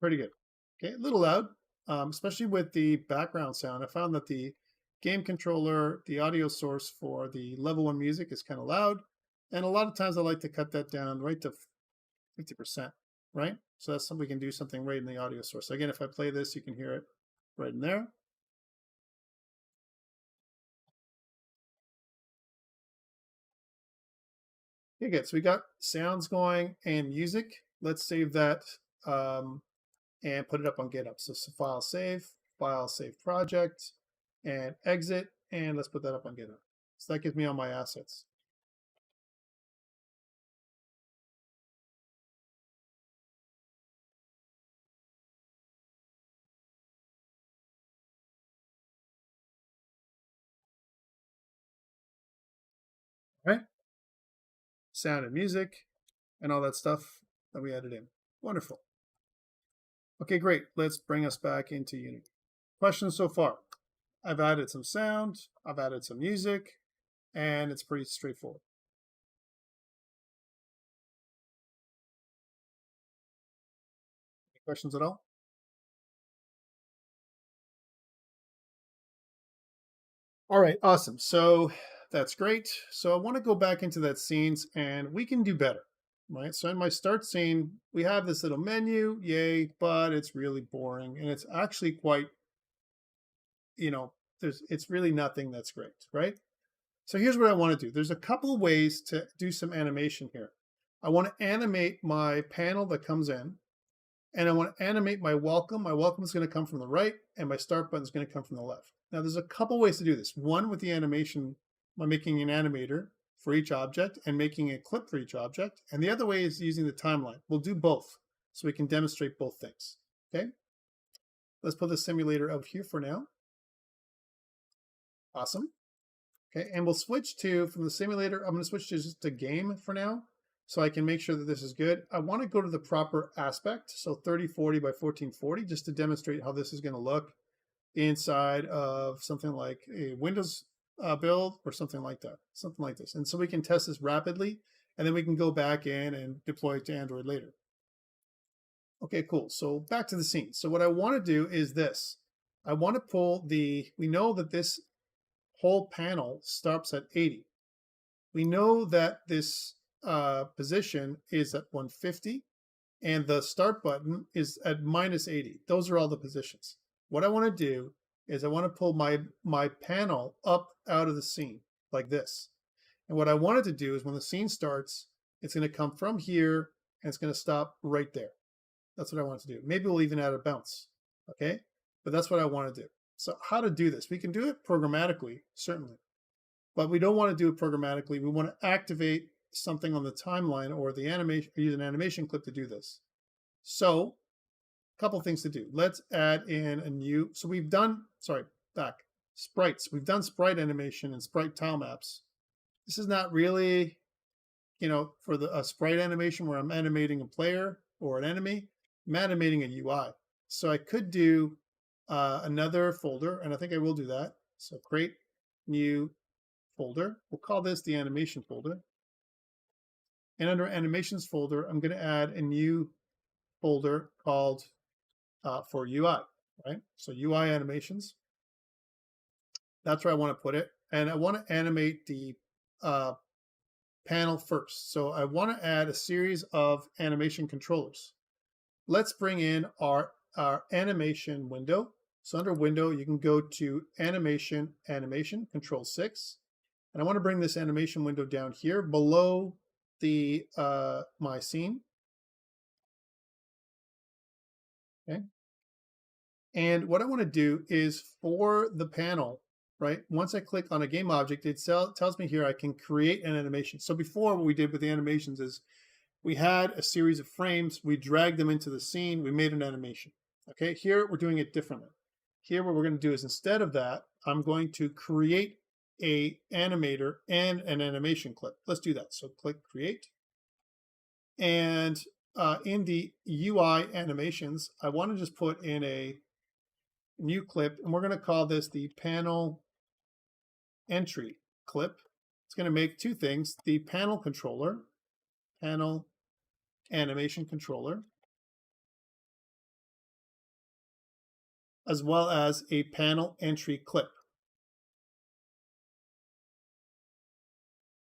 Pretty good. Okay, a little loud, especially with the background sound. I found that the game controller, the audio source for the level 1 music is kind of loud. And a lot of times I like to cut that down right to 50%, right? So that's something we can do something right in the audio source. So again, if I play this, you can hear it right in there. Okay, good. So we got sounds going and music. Let's save that and put it up on GitHub. So file save project, and exit, and let's put that up on GitHub. So that gives me all my assets. All right? Sound and music and all that stuff that we added in. Wonderful. Okay, great. Let's bring us back into Unity. Questions so far? I've added some sound, I've added some music, and it's pretty straightforward. Any questions at all? All right, awesome. So that's great. So I want to go back into that scenes and we can do better, right? So in my start scene, we have this little menu, yay, but it's really boring and it's actually quite, you know, it's really nothing that's great, right? So here's what I want to do. There's a couple of ways to do some animation here. I want to animate my panel that comes in, and I want to animate my welcome. My welcome is going to come from the right, and my start button is going to come from the left. Now, there's a couple ways to do this. One, with the animation, by making an animator for each object and making a clip for each object. And the other way is using the timeline. We'll do both so we can demonstrate both things. Okay, let's put the simulator out here for now. Awesome. Okay, and we'll switch to, from the simulator, I'm going to switch to just to game for now so I can make sure that this is good. I want to go to the proper aspect, so 3040 by 1440, just to demonstrate how this is going to look inside of something like a Windows build or something like that, something like this. And so we can test this rapidly, and then we can go back in and deploy it to Android later. Okay, cool. So back to the scene. So what I want to do is this. I want to pull we know that this whole panel stops at 80. We know that this position is at 150 and the start button is at minus 80. Those are all the positions. What I want to do is I want to pull my panel up out of the scene like this. And what I wanted to do is when the scene starts, it's going to come from here and it's going to stop right there. That's what I want to do. Maybe we'll even add a bounce, okay? But that's what I want to do. So how to do this? We can do it programmatically, certainly, but we don't want to do it programmatically. We want to activate something on the timeline or the animation, or use an animation clip to do this. So a couple things to do. Let's add in a new, so we've done, sprites. We've done sprite animation and sprite tile maps. This is not really, for a sprite animation where I'm animating a player or an enemy. I'm animating a UI. So I could do another folder, and I think I will do that. So create new folder. We'll call this the animation folder. And under animations folder, I'm going to add a new folder called for UI, right? So UI animations. That's where I want to put it. And I want to animate the panel first. So I want to add a series of animation controllers. Let's bring in our animation window. So under window, you can go to animation, control 6. And I want to bring this animation window down here below the my scene. Okay. And what I want to do is for the panel, right? Once I click on a game object, it tells me here I can create an animation. So before, what we did with the animations is we had a series of frames, we dragged them into the scene, we made an animation. Okay, here we're doing it differently. Here what we're going to do is instead of that, I'm going to create a animator and an animation clip. Let's do that. So click create. And in the UI animations, I want to just put in a new clip, and we're going to call this the panel entry clip. It's going to make two things: the panel controller, panel animation controller, as well as a panel entry clip.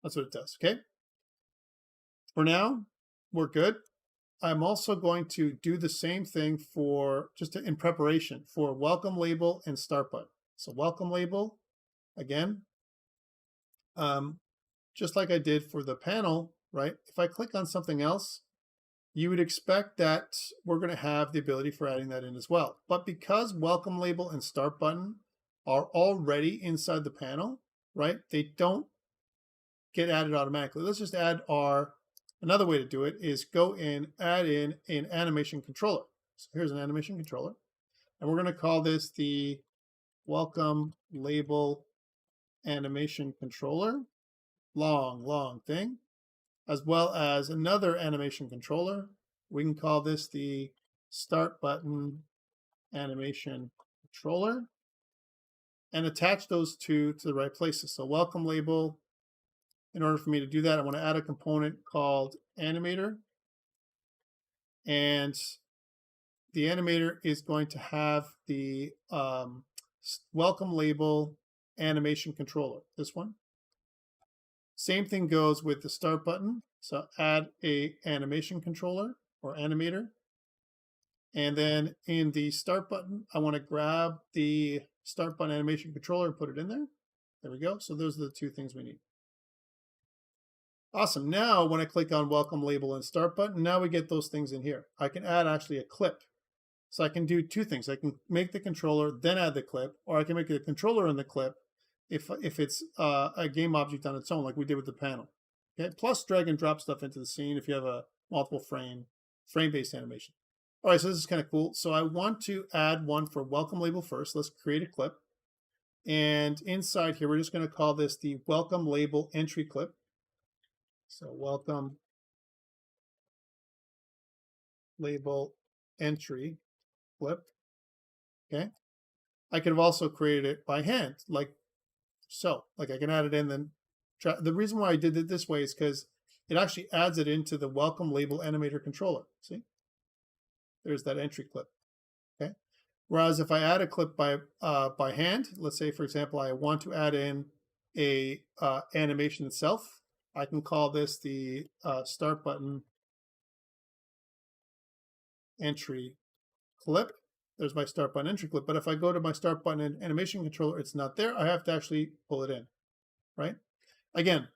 That's what it does, okay? For now, we're good. I'm also going to do the same thing for, just in preparation, for welcome label and start button. So welcome label, again, just like I did for the panel, right? If I click on something else, you would expect that we're going to have the ability for adding that in as well. But because welcome label and start button are already inside the panel, right? They don't get added automatically. Let's just add another way to do it is go in, add in an animation controller. So here's an animation controller. And we're going to call this the welcome label animation controller. Long thing. As well as another animation controller. We can call this the start button animation controller. And attach those two to the right places. So welcome label. In order for me to do that, I want to add a component called animator. And the animator is going to have the welcome label animation controller, this one. Same thing goes with the start button. So add a animation controller or animator. And then in the start button, I want to grab the start button animation controller and put it in there. There we go. So those are the two things we need. Awesome. Now, when I click on welcome label and start button, now we get those things in here. I can add actually a clip. So I can do two things. I can make the controller, then add the clip, or I can make the controller and the clip if it's a game object on its own, like we did with the panel. Okay. Plus drag and drop stuff into the scene if you have a multiple frame-based animation. All right, so this is kind of cool. So I want to add one for welcome label first. Let's create a clip. And inside here, we're just going to call this the welcome label entry clip. So welcome label entry clip. Okay. I could have also created it by hand, like so. Like I can add it in, then the reason why I did it this way is because it actually adds it into the welcome label animator controller. See? There's that entry clip. Okay. Whereas if I add a clip by hand, let's say for example I want to add in a animation itself, I can call this the start button entry clip. There's my start button entry clip. But if I go to my start button animation controller, it's not there. I have to actually pull it in, right? Again,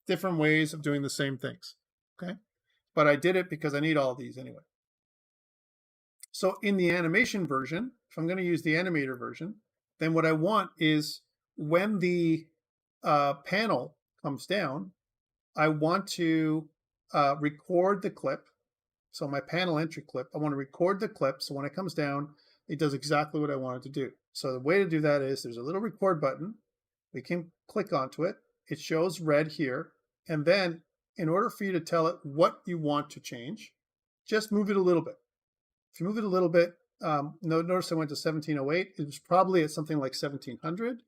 different ways of doing the same things, okay? but I did it because I need all of these anyway. So in the animation version, if I'm going to use the animator version, then what I want is when the panel comes down, I want to record the clip. So my panel entry clip, I want to record the clip. So when it comes down, it does exactly what I want it to do. So the way to do that is there's a little record button. We can click onto it. It shows red here. And then in order for you to tell it what you want to change, just move it a little bit. If you move it a little bit, notice I went to 1708. It was probably at something like 1700.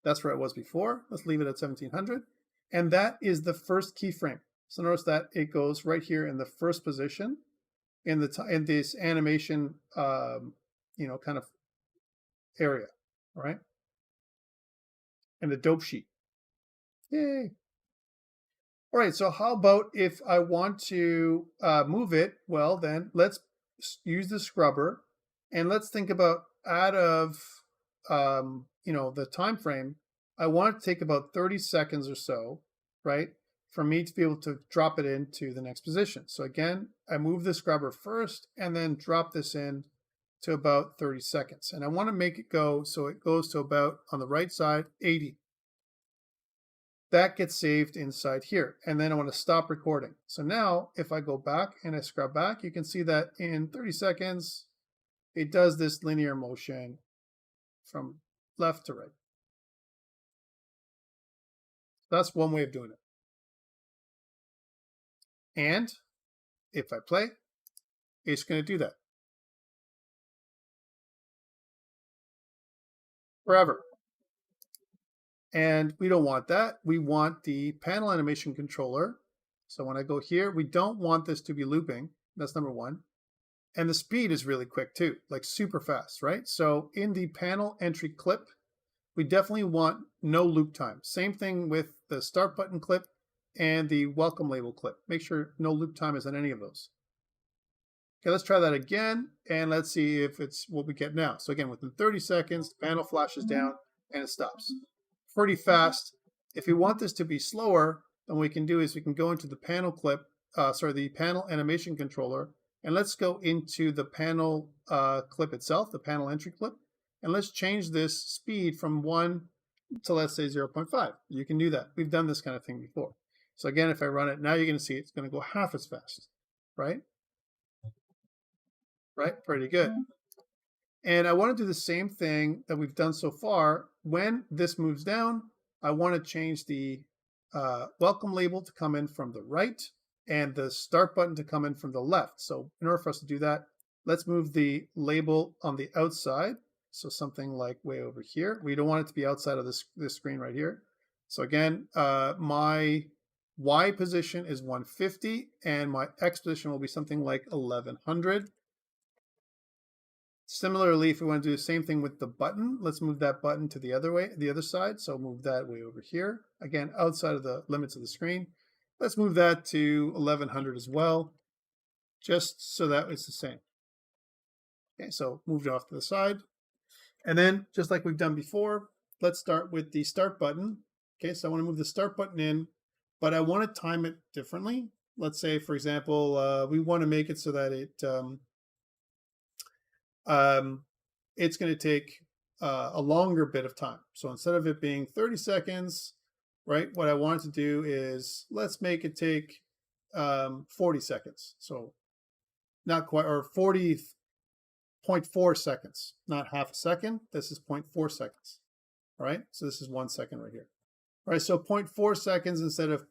That's where it was before. Let's leave it at 1700. And that is the first keyframe. So notice that it goes right here in the first position in this animation, kind of area, all right? And the dope sheet. Yay. All right, so how about if I want to move it? Well, then let's use the scrubber, and let's think about out of the time frame. I want it to take about 30 seconds or so, right, for me to be able to drop it into the next position. So again, I move the scrubber first and then drop this in to about 30 seconds. And I want to make it go so it goes to about, on the right side, 80. That gets saved inside here. And then I want to stop recording. So now if I go back and I scrub back, you can see that in 30 seconds, it does this linear motion from left to right. That's one way of doing it. And if I play, it's going to do that forever. And we don't want that. We want the panel animation controller. So when I go here, we don't want this to be looping. That's number one. And the speed is really quick too, like super fast, right? So in the panel entry clip, we definitely want no loop time. Same thing with the start button clip and the welcome label clip. Make sure no loop time is on any of those. Okay, let's try that again, and let's see if it's what we get now. So again, within 30 seconds, the panel flashes down and it stops. Pretty fast. If we want this to be slower, then what we can do is we can go into the panel clip, the panel animation controller, and let's go into the panel clip itself, the panel entry clip, and let's change this speed from 1 to, let's say, 0.5. You can do that. We've done this kind of thing before. So again, if I run it, now you're going to see it's going to go half as fast, right? Right? Pretty good. And I want to do the same thing that we've done so far. When this moves down, I want to change the welcome label to come in from the right and the start button to come in from the left. So in order for us to do that, let's move the label on the outside. So something like way over here. We don't want it to be outside of this screen right here. So again, my Y position is 150 and my X position will be something like 1100. Similarly, if we want to do the same thing with the button, let's move that button to the other side. So move that way over here. Again, outside of the limits of the screen. Let's move that to 1100 as well, just so that it's the same. Okay, so moved it off to the side. And then, just like we've done before, let's start with the start button. Okay, so I want to move the start button in, but I want to time it differently. Let's say, for example, we want to make it so that it's going to take a longer bit of time. So instead of it being 30 seconds, right, what I want to do is let's make it take 40 seconds. So not quite, or 40.4 seconds, not half a second. This is 0.4 seconds. All right, so this is 1 second right here. All right, so 0.4 seconds instead of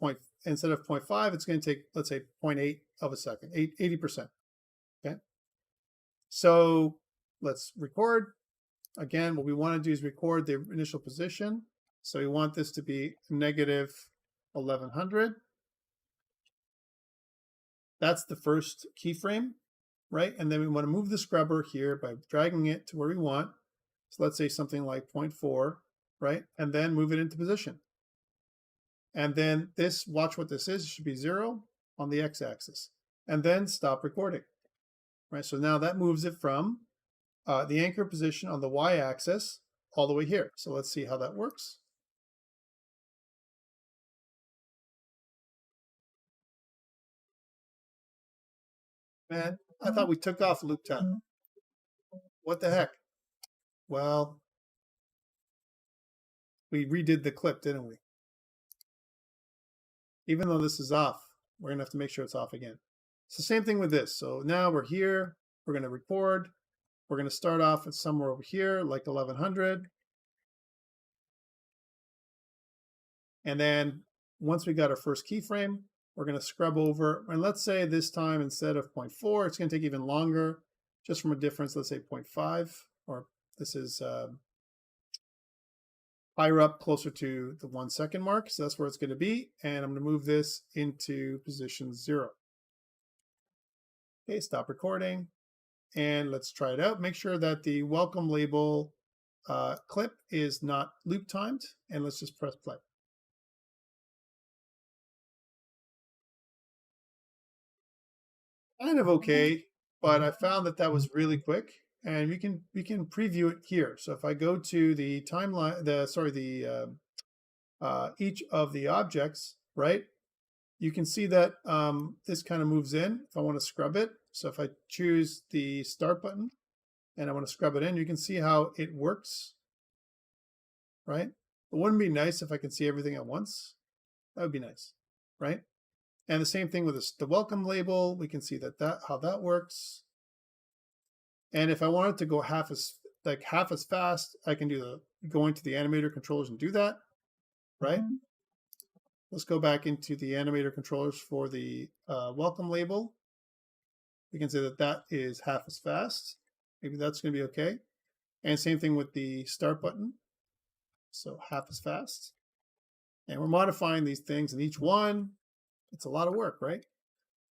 0.5, it's going to take, let's say, 0.8 of a second, 80%. Okay. So let's record. Again, what we want to do is record the initial position. So we want this to be negative 1100. That's the first keyframe, right? And then we want to move the scrubber here by dragging it to where we want. So let's say something like 0.4, right? And then move it into position. And then this, watch what this is, it should be 0 on the x-axis. And then stop recording. Right, so now that moves it from the anchor position on the y-axis all the way here. So let's see how that works. Man, I thought we took off loop time. What the heck? Well, we redid the clip, didn't we? Even though this is off, we're going to have to make sure it's off again. It's the same thing with this. So now we're here. We're going to record. We're going to start off at somewhere over here, like 1100. And then once we got our first keyframe, we're going to scrub over. And let's say this time, instead of 0.4, it's going to take even longer, just from a difference, let's say 0.5, or this is higher up, closer to the 1 second mark. So that's where it's going to be. And I'm going to move this into position 0. Okay, stop recording. And let's try it out. Make sure that the welcome label clip is not loop timed. And let's just press play. Kind of okay, but I found that that was really quick. And we can preview it here. So if I go to the timeline, each of the objects, right? You can see that this kind of moves in if I want to scrub it. So if I choose the start button and I want to scrub it in, you can see how it works, right? It wouldn't be nice if I could see everything at once. That would be nice, right? And the same thing with the welcome label. We can see how that works. And if I wanted to go half as fast, I can go into the animator controllers and do that, right? Let's go back into the animator controllers for the welcome label. We can say that that is half as fast. Maybe that's going to be okay. And same thing with the start button. So half as fast. And we're modifying these things, and each one, it's a lot of work, right?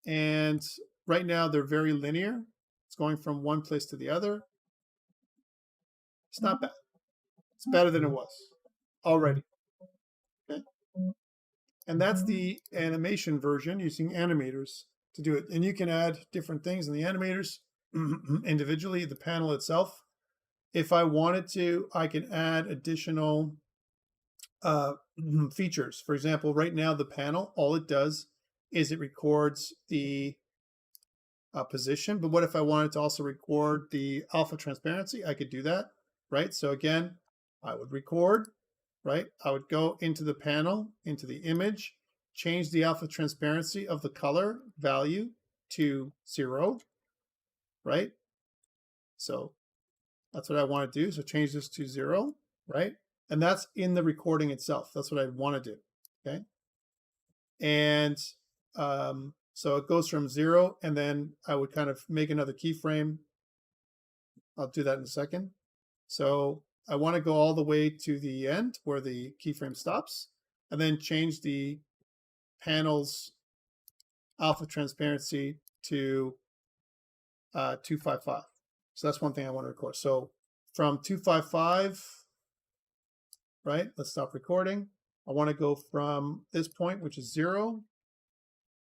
And right now they're very linear. It's going from one place to the other. It's not bad. It's better than it was already. Okay. And that's the animation version using animators to do it. And you can add different things in the animators individually, the panel itself. If I wanted to, I can add additional features. For example, right now the panel, all it does is it records the position. But what if I wanted to also record the alpha transparency? I could do that, right? So again, I would record, right? I would go into the panel, into the image, change the alpha transparency of the color value to 0, right? So that's what I want to do. So change this to 0, right? And that's in the recording itself. That's what I want to do, okay? And so it goes from 0, and then I would kind of make another keyframe. I'll do that in a second. So I want to go all the way to the end where the keyframe stops, and then change the panel's alpha transparency to 255. So that's one thing I want to record. So from 255, right? Let's stop recording. I want to go from this point, which is 0,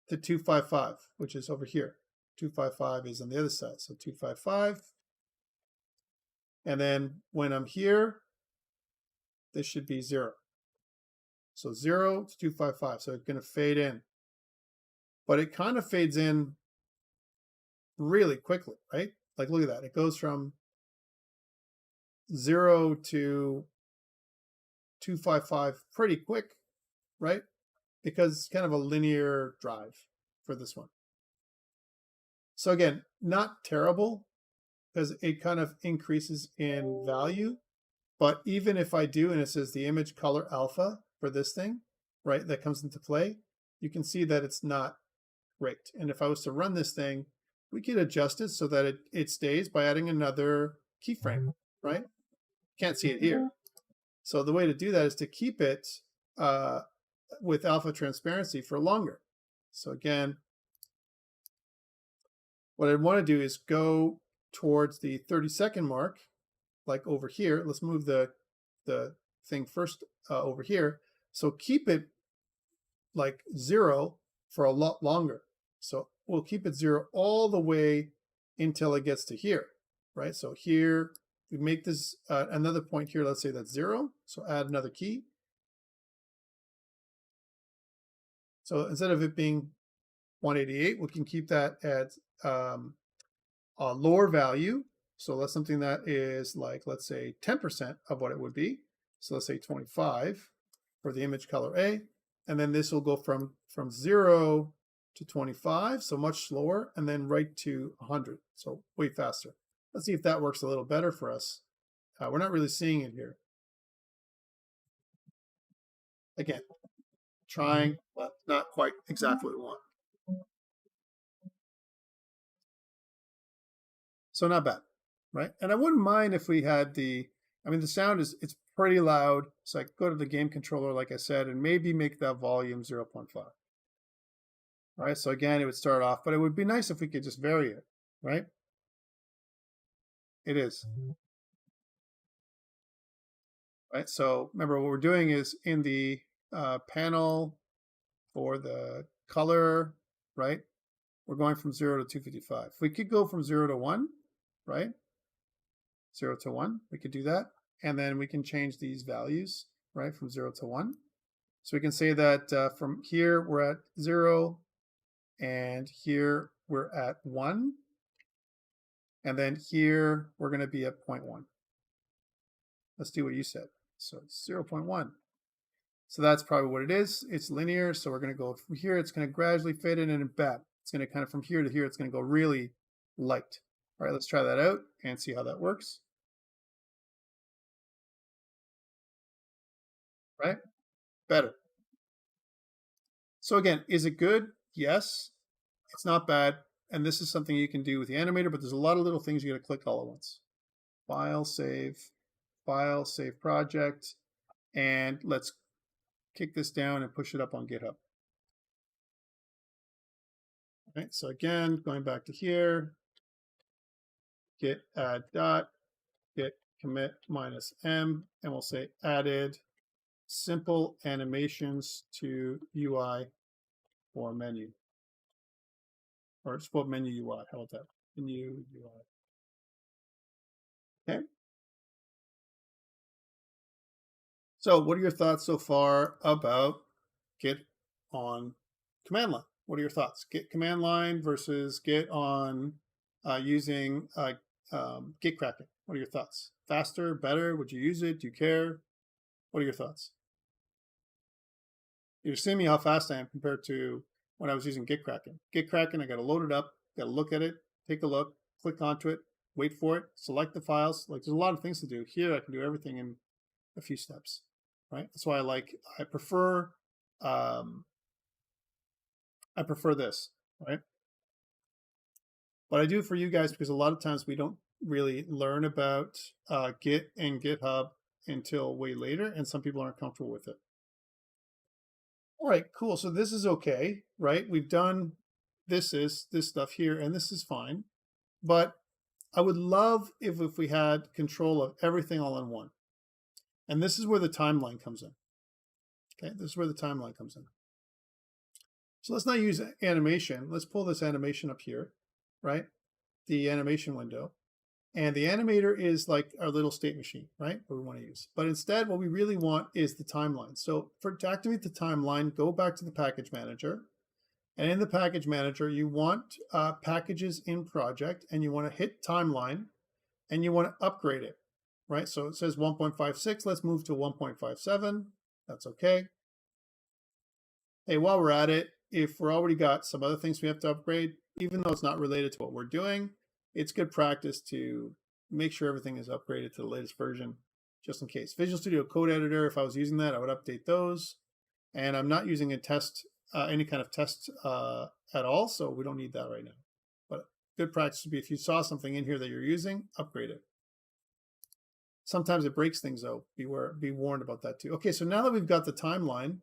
to 255, which is over here. 255 is on the other side. So 255. And then when I'm here, this should be 0. So 0 to 255. So it's going to fade in. But it kind of fades in really quickly, right? Like, look at that. It goes from 0 to 255 pretty quick, right? Because it's kind of a linear drive for this one. So again, not terrible, because it kind of increases in value. But even if I do, and it says the image color alpha for this thing, right, that comes into play, you can see that it's not great. And if I was to run this thing, we could adjust it so that it stays by adding another keyframe, right? Can't see it here. So the way to do that is to keep it with alpha transparency for longer. So again, what I want to do is go towards the 30-second mark, like over here. Let's move the thing first over here. So keep it like 0 for a lot longer. So we'll keep it 0 all the way until it gets to here, right? So here, we make this another point here. Let's say that's 0. So add another key. So instead of it being 188, we can keep that at a lower value. So that's something that is like, let's say 10% of what it would be. So let's say 25 for the image color A. And then this will go from 0 to 25, so much slower, and then right to 100, so way faster. Let's see if that works a little better for us. We're not really seeing it here. Again, trying, but not quite exactly what we want. So not bad, right? And I wouldn't mind if we had the sound it's pretty loud. So I could go to the game controller, like I said, and maybe make that volume 0.5. All right, so again, it would start off, but it would be nice if we could just vary it, right? It is. Right, so remember what we're doing is in the panel for the color, right? We're going from 0 to 255. We could go from 0 to 1, right? 0 to 1, we could do that. And then we can change these values, right, from 0 to 1. So we can say that from here we're at 0, and here we're at 1. And then here we're going to be at 0.1. Let's do what you said. So it's 0.1. So that's probably what it is. It's linear. So we're going to go from here. It's going to gradually fade in and back. It's going to kind of from here to here. It's going to go really light. All right, let's try that out and see how that works. Right? Better. So again, is it good? Yes. It's not bad. And this is something you can do with the animator, but there's a lot of little things you got to click all at once. File, save project. And let's kick this down and push it up on GitHub. All right, so again, going back to here, git add dot, git commit -m, and we'll say added simple animations to UI or menu. Or just put menu UI, how about that? Menu UI. Okay. So what are your thoughts so far about Git on command line? What are your thoughts? Git command line versus Git on using Git cracking. What are your thoughts? Faster, better? Would you use it? Do you care? What are your thoughts? You're seeing me how fast I am compared to when I was using Git cracking. Git cracking, I got to load it up, got to look at it, take a look, click onto it, wait for it, select the files. Like there's a lot of things to do. Here I can do everything in a few steps, right? That's why I prefer this, right? But I do it for you guys because a lot of times we don't really learn about Git and GitHub until way later, and some people aren't comfortable with it. All right, cool. So this is okay, right? We've done this stuff here, and this is fine. But I would love if we had control of everything all in one. And this is where the timeline comes in. Okay, this is where the timeline comes in. So let's not use animation. Let's pull this animation up here, right? The animation window. And the animator is like our little state machine, right? What we want to use. But instead, what we really want is the timeline. So to activate the timeline, go back to the package manager. And in the package manager, you want packages in project, and you want to hit timeline, and you want to upgrade it, right? So it says 1.56. Let's move to 1.57. That's okay. Hey, while we're at it, if we're already got some other things we have to upgrade, even though it's not related to what we're doing, it's good practice to make sure everything is upgraded to the latest version, just in case. Visual Studio Code Editor, if I was using that, I would update those. And I'm not using a test, any kind of test at all, so we don't need that right now. But good practice would be if you saw something in here that you're using, upgrade it. Sometimes it breaks things though. Be warned about that too. Okay, so now that we've got the timeline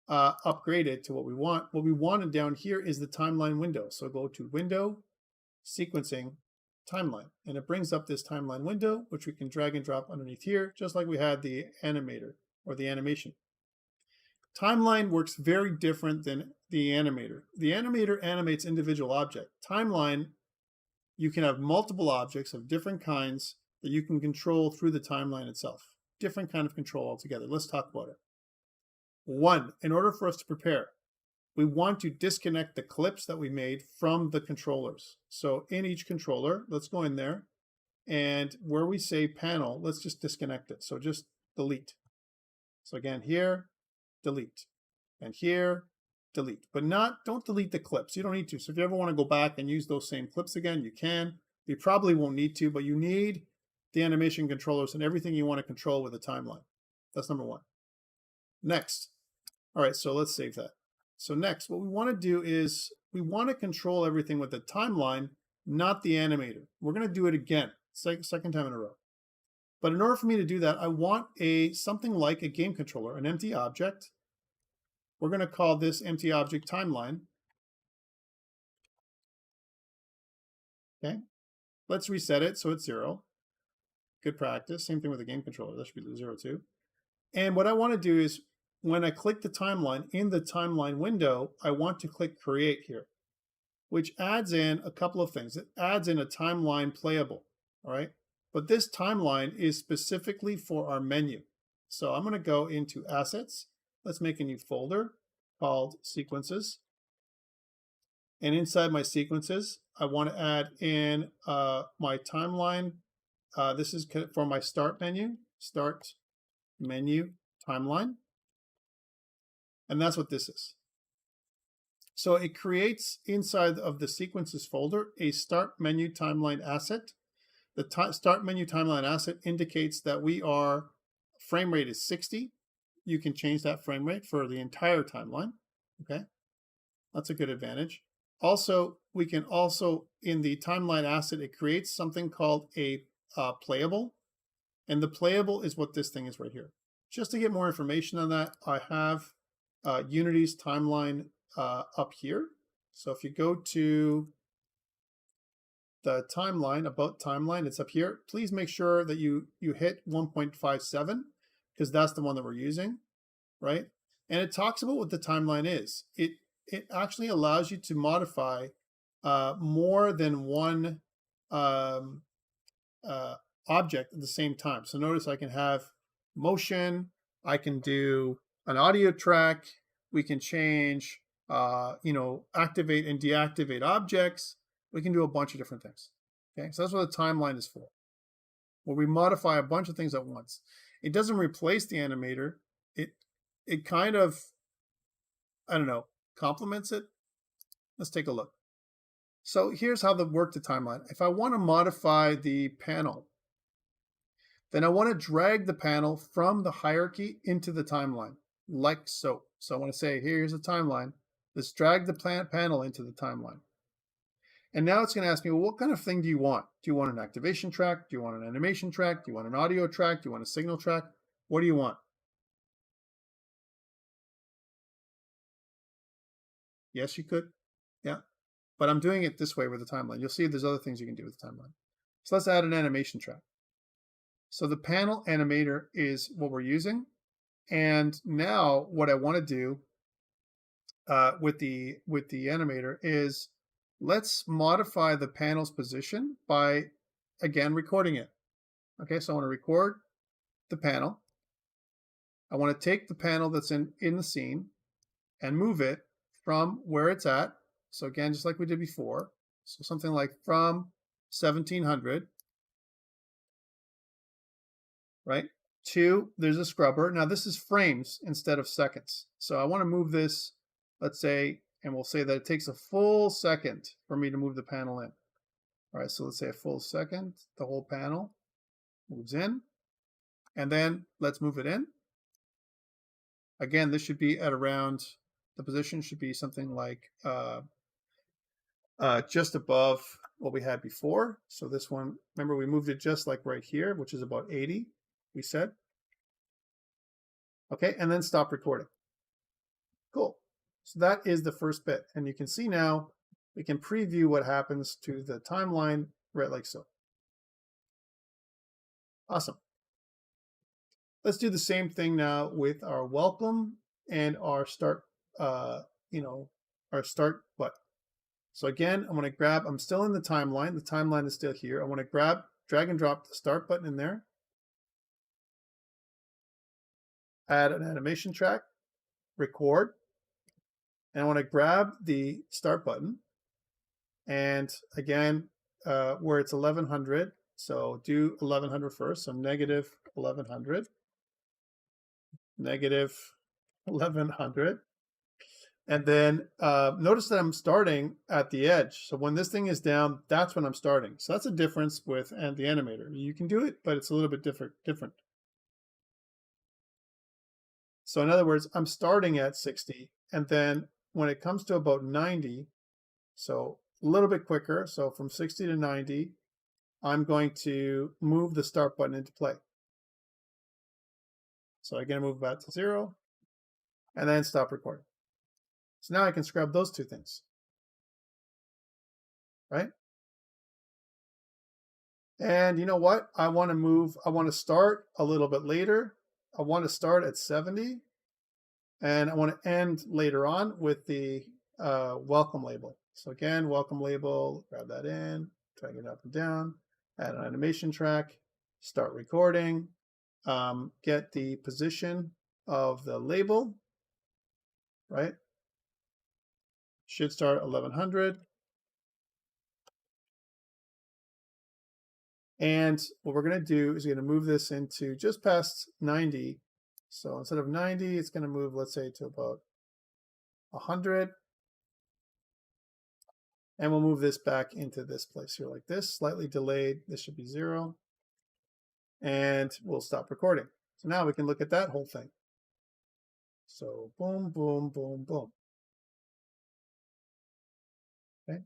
upgraded to what we wanted down here is the timeline window. So go to Window, Sequencing, Timeline, and it brings up this timeline window, which we can drag and drop underneath here, just like we had the animator or the animation. Timeline works very different than the animator. The animator animates individual objects. Timeline, you can have multiple objects of different kinds that you can control through the timeline itself. Different kind of control altogether. Let's talk about it. One, in order for us to prepare, we want to disconnect the clips that we made from the controllers. So in each controller, let's go in there, and where we say panel, let's just disconnect it. So just delete. So again, here, delete. And here, delete. But don't delete the clips. You don't need to. So if you ever want to go back and use those same clips again, you can. You probably won't need to, but you need the animation controllers and everything you want to control with the timeline. That's number one. Next. All right, so let's save that. So next, what we want to do is we want to control everything with the timeline, not the animator. We're going to do it again, second time in a row. But in order for me to do that, I want something like a game controller, an empty object. We're going to call this empty object timeline. Okay, let's reset it so it's 0. Good practice. Same thing with the game controller. That should be 0 too. And what I want to do is when I click the timeline, in the timeline window, I want to click create here, which adds in a couple of things. It adds in a timeline playable, all right? But this timeline is specifically for our menu. So I'm going to go into assets. Let's make a new folder called sequences. And inside my sequences, I want to add in my timeline. This is for my start menu timeline. And that's what this is. So it creates inside of the sequences folder a start menu timeline asset. The start menu timeline asset indicates that frame rate is 60. You can change that frame rate for the entire timeline. Okay, that's a good advantage. Also, we can also, in the timeline asset, it creates something called a playable. And the playable is what this thing is right here. Just to get more information on that, I have Unity's timeline up here. So if you go to the timeline, about timeline, it's up here. Please make sure that you hit 1.57 because that's the one that we're using, right? And it talks about what the timeline is. It actually allows you to modify more than one object at the same time. So notice I can have motion, I can do an audio track, we can change, activate and deactivate objects. We can do a bunch of different things. Okay, so that's what the timeline is for, where we modify a bunch of things at once. It doesn't replace the animator. It kind of, I don't know, complements it. Let's take a look. So here's how the timeline. If I want to modify the panel, then I want to drag the panel from the hierarchy into the timeline, like so. So I want to say, here's the timeline. Let's drag the panel into the timeline. And now it's going to ask me, well, what kind of thing do you want? Do you want an activation track? Do you want an animation track? Do you want an audio track? Do you want a signal track? What do you want? Yes, you could. Yeah. But I'm doing it this way with the timeline. You'll see there's other things you can do with the timeline. So let's add an animation track. So the panel animator is what we're using. And now what I want to do with the animator is let's modify the panel's position by, again, recording it. Okay, so I want to record the panel. I want to take the panel that's in the scene and move it from where it's at. So again, just like we did before. So something like from 1700, right, to, there's a scrubber. Now this is frames instead of seconds. So I want to move this, let's say, and we'll say that it takes a full second for me to move the panel in. All right, so let's say a full second, the whole panel moves in. And then let's move it in. Again, this should be at around, the position should be something like just above what we had before. So this one, remember we moved it just like right here, which is about 80, we said. Okay, and then stop recording. Cool. So that is the first bit. And you can see now, we can preview what happens to the timeline right like so. Awesome. Let's do the same thing now with our welcome and our start, our start button. So again, I'm going to grab, I'm still in the timeline. The timeline is still here. I want to grab, drag and drop the start button in there. Add an animation track, record. And I want to grab the start button. And again, where it's 1100, so do 1100 first. So negative 1100, negative 1100. And then notice that I'm starting at the edge. So when this thing is down, that's when I'm starting. So that's a difference with the animator. You can do it, but it's a little bit different. So in other words, I'm starting at 60. And then when it comes to about 90, so a little bit quicker. So from 60 to 90, I'm going to move the start button into play. So I'm going to move back to 0 and then stop recording. So now I can scrub those two things, right? And you know what? I want to start a little bit later. I want to start at 70 and I want to end later on with the welcome label. So again, welcome label, grab that in, drag it up and down, add an animation track, start recording, get the position of the label, right? Should start at 1100. And what we're going to do is we're going to move this into just past 90. So instead of 90, it's going to move, let's say, to about 100. And we'll move this back into this place here like this, slightly delayed. This should be 0. And we'll stop recording. So now we can look at that whole thing. So boom, boom, boom, boom. Okay.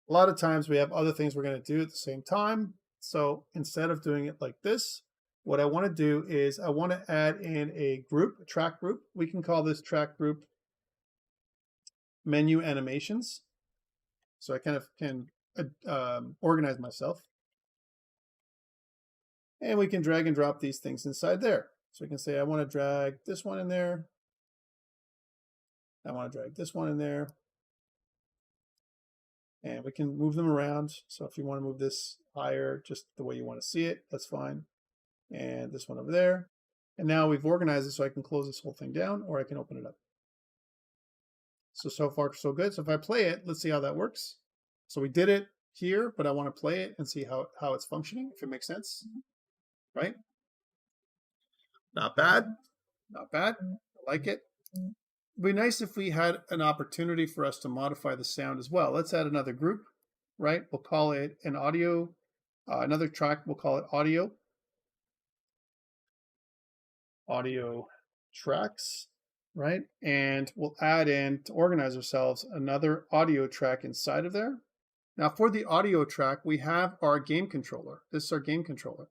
A lot of times we have other things we're going to do at the same time. So instead of doing it like this, what I want to do is I want to add in a group, a track group. We can call this track group menu animations. So I kind of can organize myself. And we can drag and drop these things inside there. So we can say, I want to drag this one in there. I want to drag this one in there. And we can move them around. So if you want to move this higher, just the way you want to see it, that's fine. And this one over there. And now we've organized it so I can close this whole thing down or I can open it up. So far, so good. So if I play it, let's see how that works. So we did it here, but I want to play it and see how it's functioning, if it makes sense, right? Not bad, not bad. I like it. It'd be nice if we had an opportunity for us to modify the sound as well. Let's add another group, right? We'll call it an audio, another track, we'll call it audio tracks, right? And we'll add in, to organize ourselves, another audio track inside of there. Now for the audio track, we have our game controller. This is our game controller.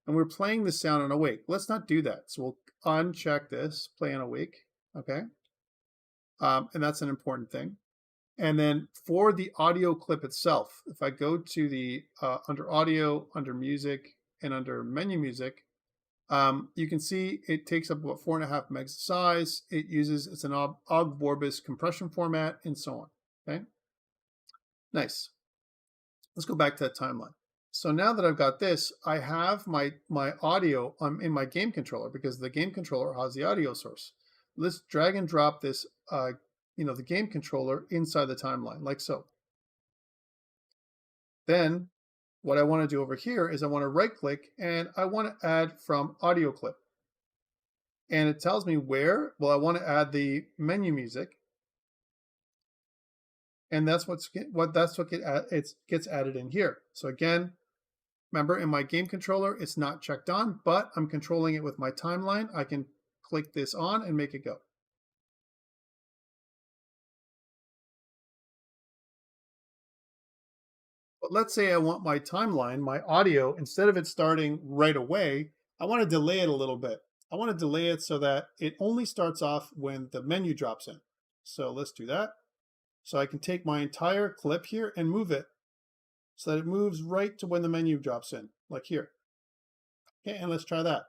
And we're playing the sound on awake. Let's not do that. So we'll uncheck this, play on awake, okay? And that's an important thing. And then for the audio clip itself, if I go to the under audio, under music, and under menu music, you can see it takes up about 4.5 megs size. It's an Ogg Vorbis compression format and so on. Okay, nice. Let's go back to that timeline. So now that I've got this, I have my audio in my game controller because the game controller has the audio source. Let's drag and drop this, the game controller inside the timeline like so. Then what I want to do over here is I want to right click and I want to add from audio clip. And it tells me where. Well, I want to add the menu music. And that's what gets added in here. So again, remember in my game controller, it's not checked on, but I'm controlling it with my timeline. I can click this on and make it go. But let's say I want my timeline, my audio, instead of it starting right away, I want to delay it a little bit. I want to delay it so that it only starts off when the menu drops in. So let's do that. So I can take my entire clip here and move it so that it moves right to when the menu drops in, like here. Okay, and let's try that.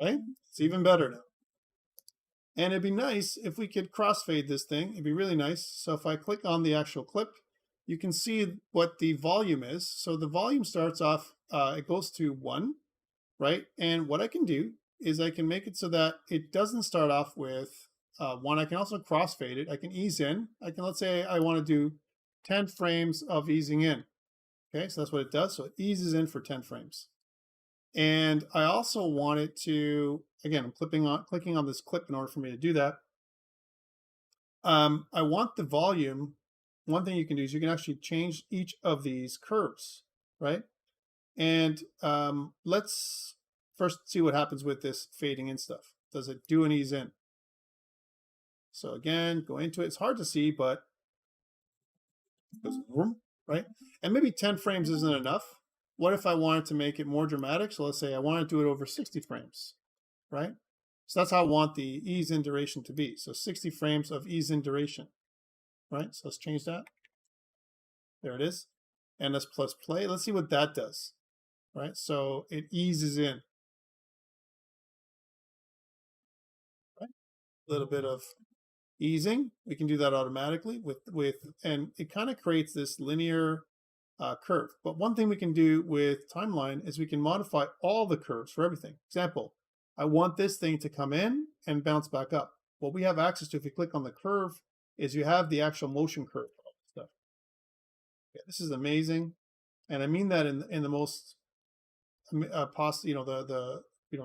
Right? It's even better now. And it'd be nice if we could crossfade this thing. It'd be really nice. So if I click on the actual clip, you can see what the volume is. So the volume starts off, it goes to 1. right? And what I can do is I can make it so that it doesn't start off with 1. I can also crossfade it. I can ease in. I can, let's say I want to do 10 frames of easing in. Okay, so that's what it does. So it eases in for 10 frames. And I also want it to, again, I'm clicking on this clip in order for me to do that. I want the volume. One thing you can do is you can actually change each of these curves, right? And let's first see what happens with this fading in stuff. Does it do an ease in? So again, go into it. It's hard to see, but it goes vroom, right? And maybe 10 frames isn't enough. What if I wanted to make it more dramatic? So let's say I want to do it over 60 frames, right? So that's how I want the ease in duration to be. So 60 frames of ease in duration, right? So let's change that. There it is. And let's press play. Let's see what that does, right? So it eases in, right? A little bit of easing. We can do that automatically and it kind of creates this linear curve. But one thing we can do with timeline is we can modify all the curves for everything. Example, I want this thing to come in and bounce back up. What we have access to if you click on the curve is you have the actual motion curve for all this stuff. Okay, this is amazing. And I mean that in the most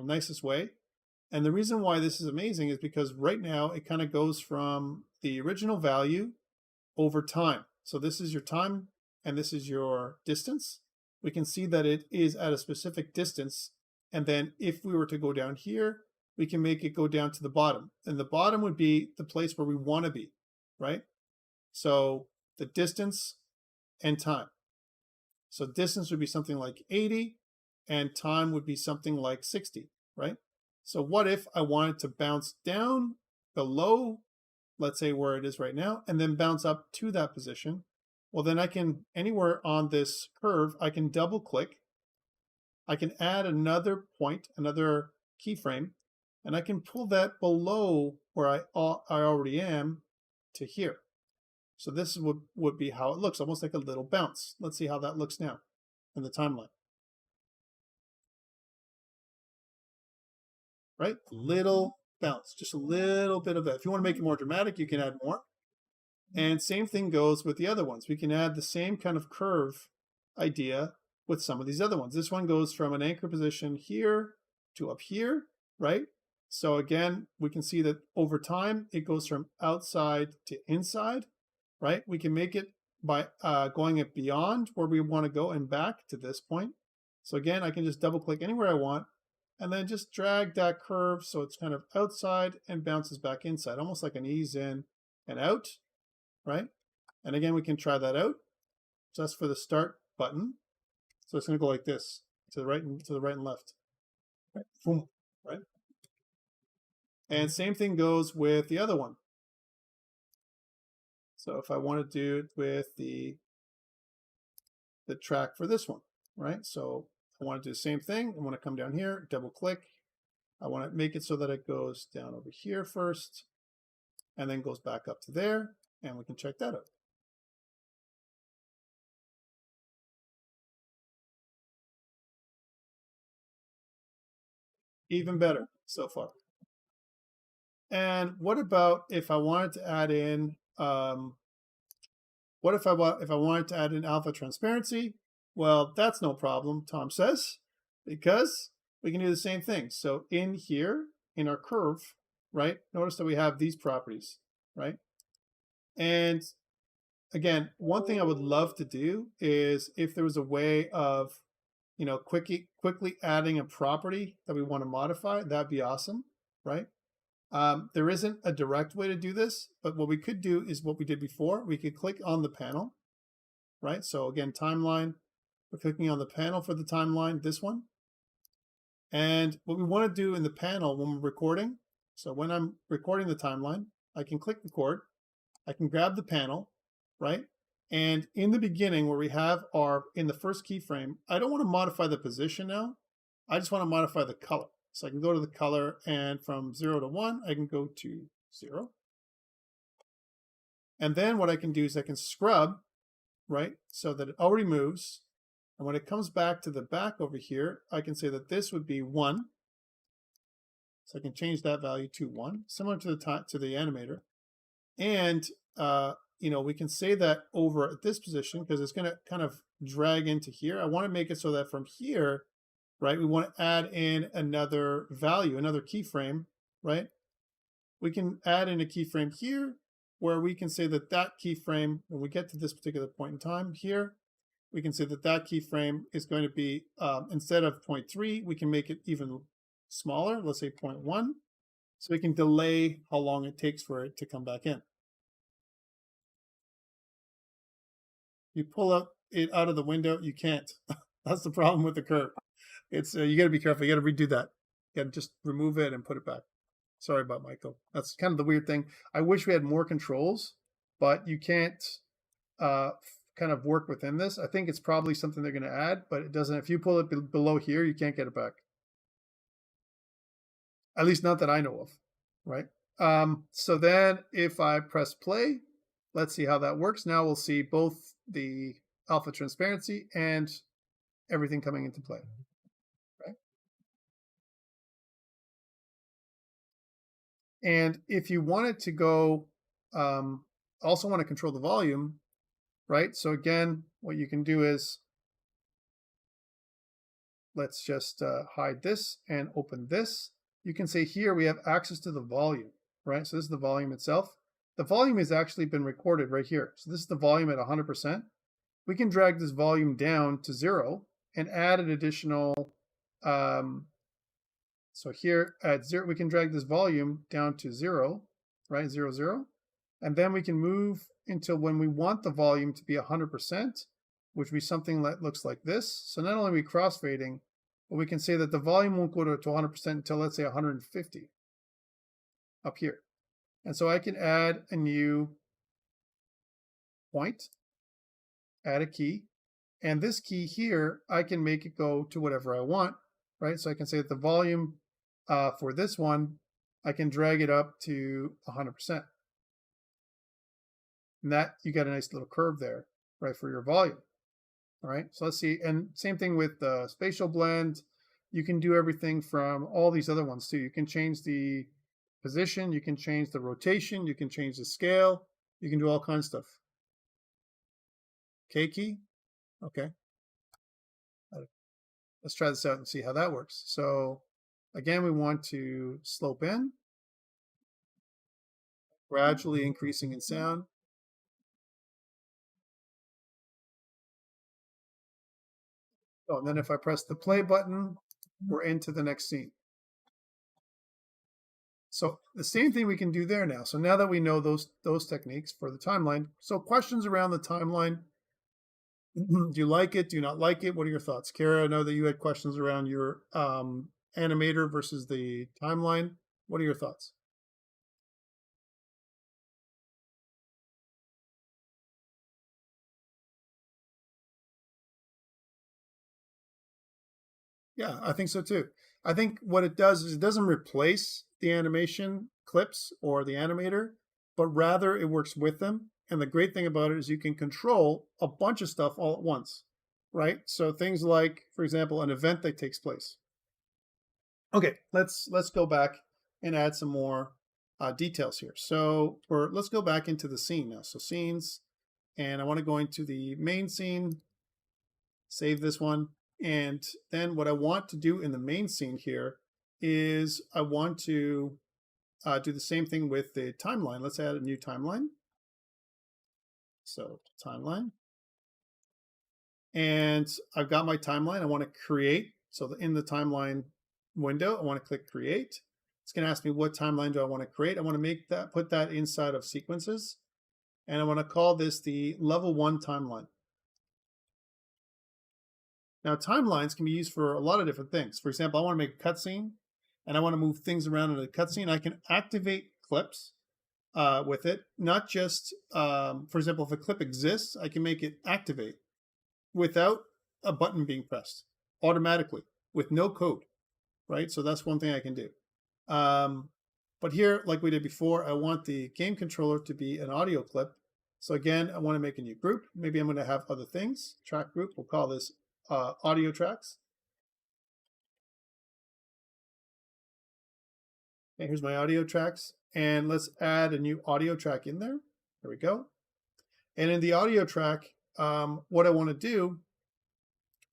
nicest way. And the reason why this is amazing is because right now it kind of goes from the original value over time. So this is your time and this is your distance. We can see that it is at a specific distance. And then if we were to go down here, we can make it go down to the bottom. And the bottom would be the place where we want to be, right? So the distance and time. So distance would be something like 80 and time would be something like 60, right? So what if I wanted to bounce down below, let's say where it is right now, and then bounce up to that position? Well, then I can, anywhere on this curve, I can double click. I can add another point, another keyframe, and I can pull that below where I already am to here. So this would be how it looks, almost like a little bounce. Let's see how that looks now in the timeline. Right? Little bounce, just a little bit of that. If you want to make it more dramatic, you can add more. And same thing goes with the other ones. We can add the same kind of curve idea with some of these other ones. This one goes from an anchor position here to up here, right? So again, we can see that over time, it goes from outside to inside, right? We can make it by going it beyond where we want to go and back to this point. So again, I can just double click anywhere I want and then just drag that curve so it's kind of outside and bounces back inside, almost like an ease in and out, right? And again, we can try that out just for the start button. So it's going to go like this, to the right and left. Right? Boom, right? And same thing goes with the other one. So if I want to do it with the track for this one, right? So I want to do the same thing. I want to come down here, double click. I want to make it so that it goes down over here first and then goes back up to there, and we can check that out. Even better so far. And what about if I wanted to add in, what if I wanted to add in alpha transparency? Well, that's no problem, Tom says, because we can do the same thing. So in here, in our curve, right, notice that we have these properties, right? And again, one thing I would love to do is if there was a way of, quickly adding a property that we want to modify, that'd be awesome, right? There isn't a direct way to do this, but what we could do is what we did before. We could click on the panel, right? So again, timeline, we're clicking on the panel for the timeline, this one. And what we want to do in the panel when we're recording, so when I'm recording the timeline, I can click record, I can grab the panel, right? And in the beginning where we have in the first keyframe, I don't want to modify the position now. I just want to modify the color. So I can go to the color and from 0 to 1, I can go to 0. And then what I can do is I can scrub, right? So that it already moves. And when it comes back to the back over here, I can say that this would be 1. So I can change that value to 1, similar to the animator. And we can say that over at this position because it's going to kind of drag into here. I want to make it so that from here, right, we want to add in another value, another keyframe, right? We can add in a keyframe here where we can say that that keyframe, when we get to this particular point in time here, we can say that that keyframe is going to be, instead of 0.3, we can make it even smaller, let's say 0.1, so we can delay how long it takes for it to come back in. You pull it out of the window, you can't. That's the problem with the curve. It's you got to be careful. You got to redo that. You got to just remove it and put it back. Sorry about Michael. That's kind of the weird thing. I wish we had more controls, but you can't kind of work within this. I think it's probably something they're going to add, but it doesn't. If you pull it below here, you can't get it back. At least not that I know of, right? So then if I press play, let's see how that works. Now we'll see both the alpha transparency and everything coming into play, right? And if you wanted to go, also want to control the volume, right? So again, what you can do is, let's just hide this and open this. You can say here we have access to the volume, right? So this is the volume itself. The volume has actually been recorded right here. So this is the volume at 100%. We can drag this volume down to 0 and add an additional, so here at 0, we can drag this volume down to 0, right? 0, 0. And then we can move until when we want the volume to be 100%, which would be something that looks like this. So not only are we crossfading, but we can say that the volume won't go to 100% until, let's say, 150 up here. And so I can add a new point, add a key, and this key here, I can make it go to whatever I want, right? So I can say that the volume for this one, I can drag it up to 100%. And that, you got a nice little curve there, right, for your volume. All right, so let's see. And same thing with the Spatial Blend. You can do everything from all these other ones too. You can change the position, you can change the rotation, you can change the scale, you can do all kinds of stuff. K key, okay. Let's try this out and see how that works. So again, we want to slope in, gradually increasing in sound. Oh, and then if I press the play button, we're into the next scene. So the same thing we can do there now. So now that we know those techniques for the timeline, so questions around the timeline. Do you like it? Do you not like it? What are your thoughts? Kara, I know that you had questions around your animator versus the timeline. What are your thoughts? Yeah, I think so too. I think what it does is it doesn't replace the animation clips or the animator, but rather it works with them. And the great thing about it is you can control a bunch of stuff all at once, right? So things like, for example, an event that takes place. Okay, let's go back and add some more details here. So let's go back into the scene now. So scenes, and I want to go into the main scene, save this one. And then what I want to do in the main scene here is I want to do the same thing with the timeline. Let's add a new timeline. So timeline. And I've got my timeline. I want to create. So in the timeline window, I want to click create. It's going to ask me what timeline do I want to create. I want to make that, put that inside of sequences. And I want to call this the level 1 timeline. Now, timelines can be used for a lot of different things. For example, I want to make a cutscene, and I want to move things around in a cutscene. I can activate clips with it, not just, for example, if a clip exists, I can make it activate without a button being pressed automatically with no code, right? So that's one thing I can do. But here, like we did before, I want the game controller to be an audio clip. So again, I want to make a new group. Maybe I'm going to have other things. Track group, we'll call this audio tracks. Okay, here's my audio tracks. And let's add a new audio track in there. There we go. And in the audio track, what I want to do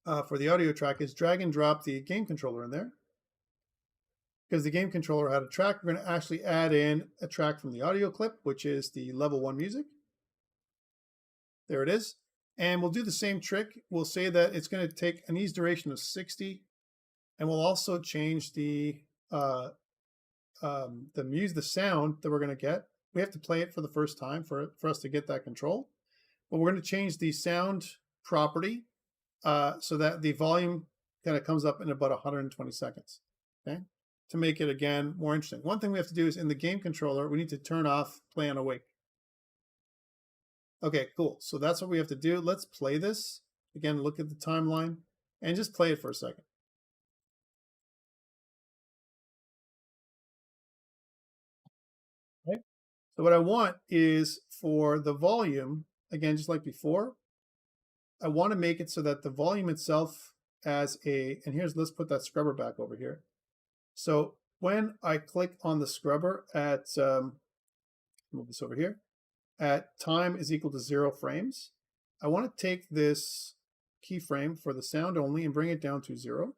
for the audio track is drag and drop the game controller in there. Because the game controller had a track, we're going to actually add in a track from the audio clip, which is the level 1 music. There it is. And we'll do the same trick. We'll say that it's going to take an ease duration of 60. And we'll also change the sound that we're going to get. We have to play it for the first time for us to get that control. But we're going to change the sound property so that the volume kind of comes up in about 120 seconds. Okay, to make it again more interesting. One thing we have to do is in the game controller, we need to turn off play on awake. Okay, cool. So that's what we have to do. Let's play this. Again, look at the timeline and just play it for a second. Okay. So what I want is for the volume, again, just like before, I want to make it so that the volume itself as a, and here's, let's put that scrubber back over here. So when I click on the scrubber at, move this over here, at time is equal to 0 frames, I want to take this keyframe for the sound only and bring it down to 0.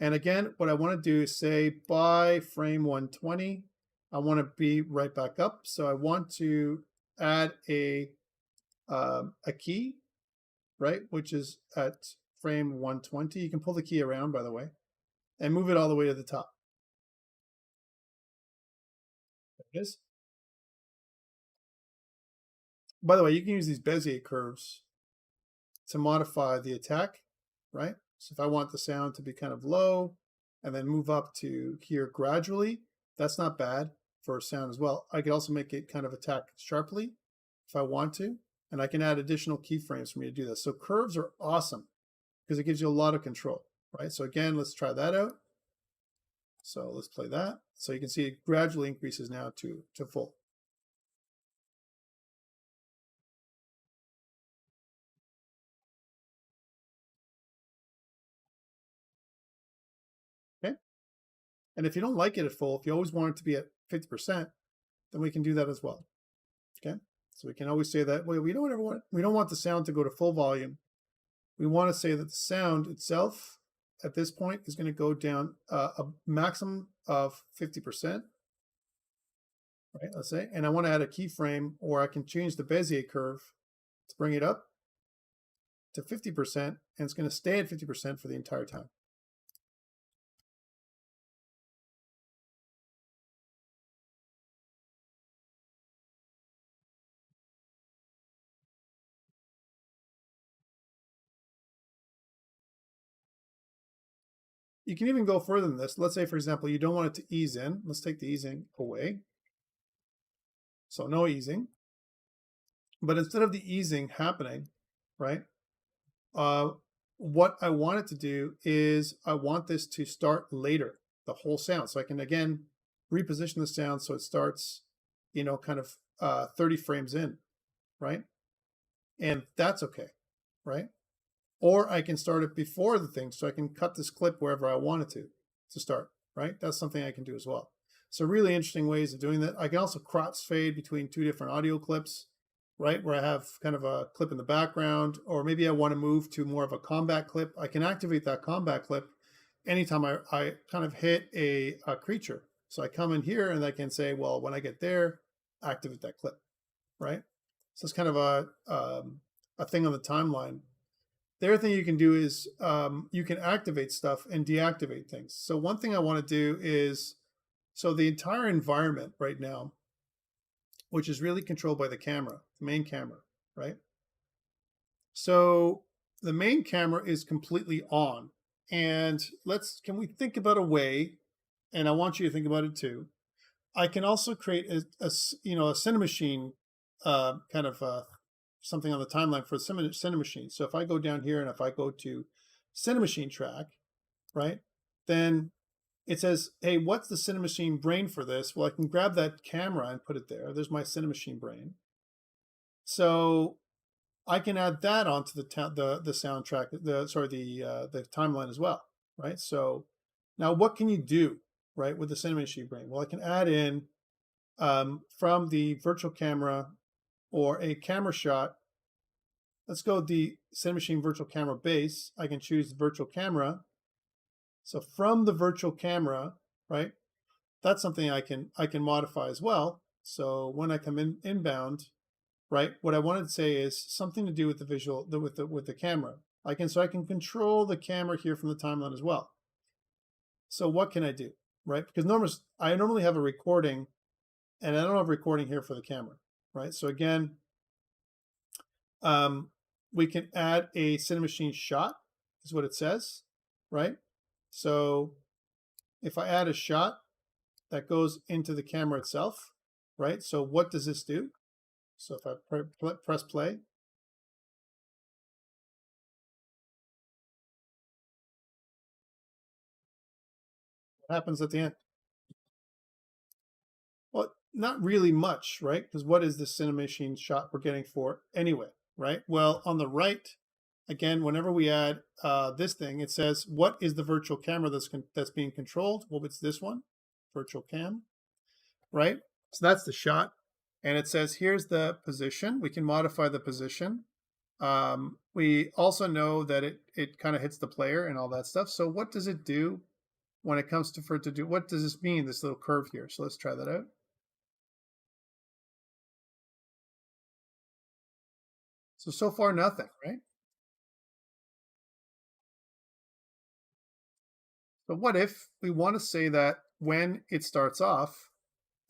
And again, what I want to do is say by frame 120, I want to be right back up. So I want to add a key, right, which is at frame 120. You can pull the key around, by the way, and move it all the way to the top. There it is. By the way, you can use these Bezier curves to modify the attack, right? So if I want the sound to be kind of low and then move up to here gradually, that's not bad for sound as well. I could also make it kind of attack sharply if I want to, and I can add additional keyframes for me to do this. So curves are awesome because it gives you a lot of control, right? So again, let's try that out. So let's play that. So you can see it gradually increases now to full. Okay. And if you don't like it at full, if you always want it to be at 50%, then we can do that as well. Okay. So we can always say that, well, we don't want the sound to go to full volume. We want to say that the sound itself at this point is going to go down a maximum of 50%. Right, let's say, and I want to add a keyframe, or I can change the Bezier curve to bring it up to 50%, and it's going to stay at 50% for the entire time. You can even go further than this. Let's say, for example, you don't want it to ease in. Let's take the easing away. So no easing. But instead of the easing happening, right, what I want it to do is I want this to start later, the whole sound. So I can, again, reposition the sound so it starts, you know, kind of 30 frames in, right? And that's okay, right? Or I can start it before the thing, so I can cut this clip wherever I want it to start, right? That's something I can do as well. So really interesting ways of doing that. I can also crossfade between two different audio clips, right? Where I have kind of a clip in the background, or maybe I want to move to more of a combat clip. I can activate that combat clip anytime I kind of hit a creature. So I come in here and I can say, well, when I get there, activate that clip, right? So it's kind of a thing on the timeline. The other thing you can do is you can activate stuff and deactivate things. So one thing I want to do is, so the entire environment right now, which is really controlled by the camera, the main camera, right? So the main camera is completely on. And can we think about a way, and I want you to think about it too. I can also create a Cinemachine kind of something on the timeline for Cinemachine. So if I go down here and if I go to Cinemachine track, right, then it says, hey, what's the Cinemachine brain for this? Well, I can grab that camera and put it there. There's my Cinemachine brain. So I can add that onto the soundtrack, the timeline as well, right? So now what can you do, right, with the Cinemachine brain? Well, I can add in from the virtual camera or a camera shot. Let's go with the Cinemachine virtual camera base. I can choose the virtual camera. So from the virtual camera, right, that's something I can modify as well. So when I come in inbound, right, what I wanted to say is something to do with the visual, with the camera. I can control the camera here from the timeline as well. So what can I do, right? Because I normally have a recording, and I don't have recording here for the camera, right? So again, we can add a Cinemachine shot, is what it says, right? So if I add a shot, that goes into the camera itself, right? So what does this do? So if I press play, what happens at the end? Well, not really much, right? Because what is the Cinemachine shot we're getting for anyway, right? Well, on the right, again, whenever we add this thing, it says, what is the virtual camera that's being controlled? Well, it's this one, virtual cam, right? So that's the shot. And it says, here's the position. We can modify the position. We also know that it kind of hits the player and all that stuff. So what does it do when it comes to do? What does this mean, this little curve here? So let's try that out. So far, nothing, right? But what if we want to say that when it starts off,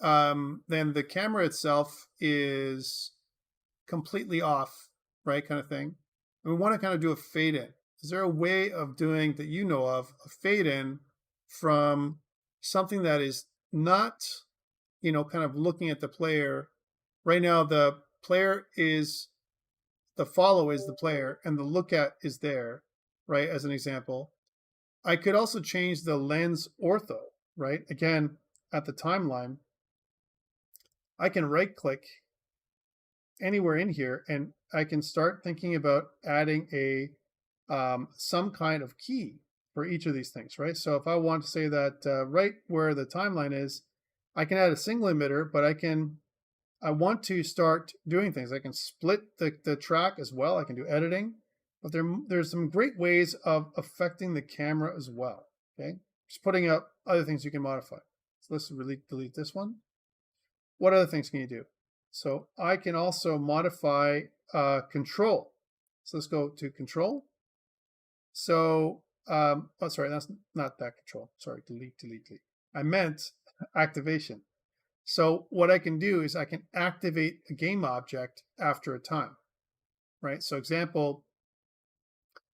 then the camera itself is completely off, right? Kind of thing. And we want to kind of do a fade in. Is there a way of doing that you know of a fade in from something that is not, kind of looking at the player? Right now, the player is the follow is the player, and the look at is there, right? As an example, I could also change the lens ortho, right? Again, at the timeline, I can right click anywhere in here and I can start thinking about adding a some kind of key for each of these things, right? So if I want to say that right where the timeline is, I can add a single emitter, but I want to start doing things. I can split the track as well. I can do editing, but there's some great ways of affecting the camera as well. Okay, just putting up other things you can modify. So let's really delete this one. What other things can you do? So I can also modify control. So let's go to control. So, oh, sorry, that's not that control. Sorry, delete. I meant activation. So what I can do is I can activate a game object after a time, right? So example,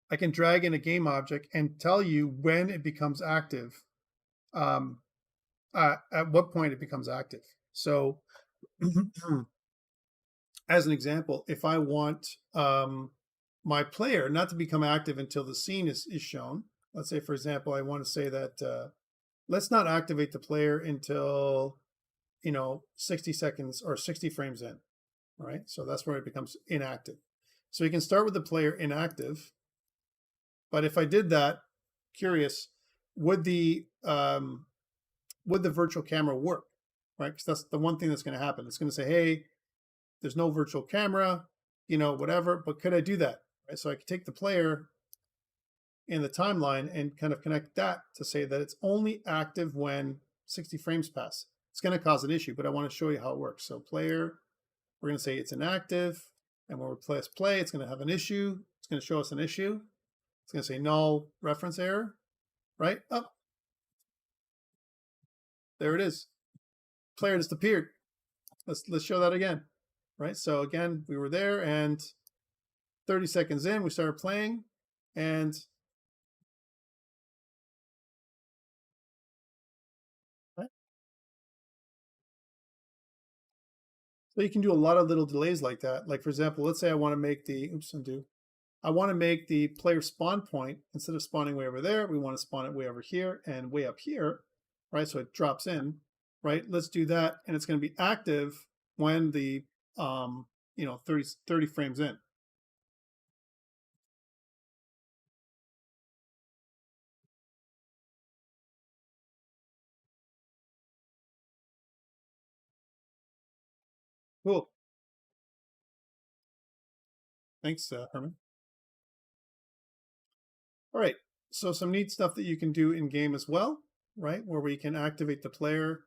I can drag in a game object and tell you when it becomes active, um, at what point it becomes active. So as an example, if I want my player not to become active until the scene is shown, let's say, for example, I want to say that let's not activate the player until 60 seconds or 60 frames in, right? So that's where it becomes inactive. So you can start with the player inactive, but if I did that, curious, would the virtual camera work, right? Because that's the one thing that's going to happen. It's going to say, hey, there's no virtual camera, whatever, but could I do that? Right? So I could take the player in the timeline and kind of connect that to say that it's only active when 60 frames pass. It's going to cause an issue, but I want to show you how it works. So player, we're going to say it's inactive, and when we press play, it's going to have an issue. It's going to show us an issue. It's going to say null reference error, right? Oh, there it is. Player disappeared. Let's show that again, right? So again, we were there, and 30 seconds in, we started playing, and right? So you can do a lot of little delays like that. Like for example, let's say I want to make the I want to make the player spawn point, instead of spawning way over there, we want to spawn it way over here and way up here, right? So it drops in, right? Let's do that, and it's going to be active when the 30 frames in. Cool. Thanks, Herman. All right. So some neat stuff that you can do in game as well, right? Where we can activate the player,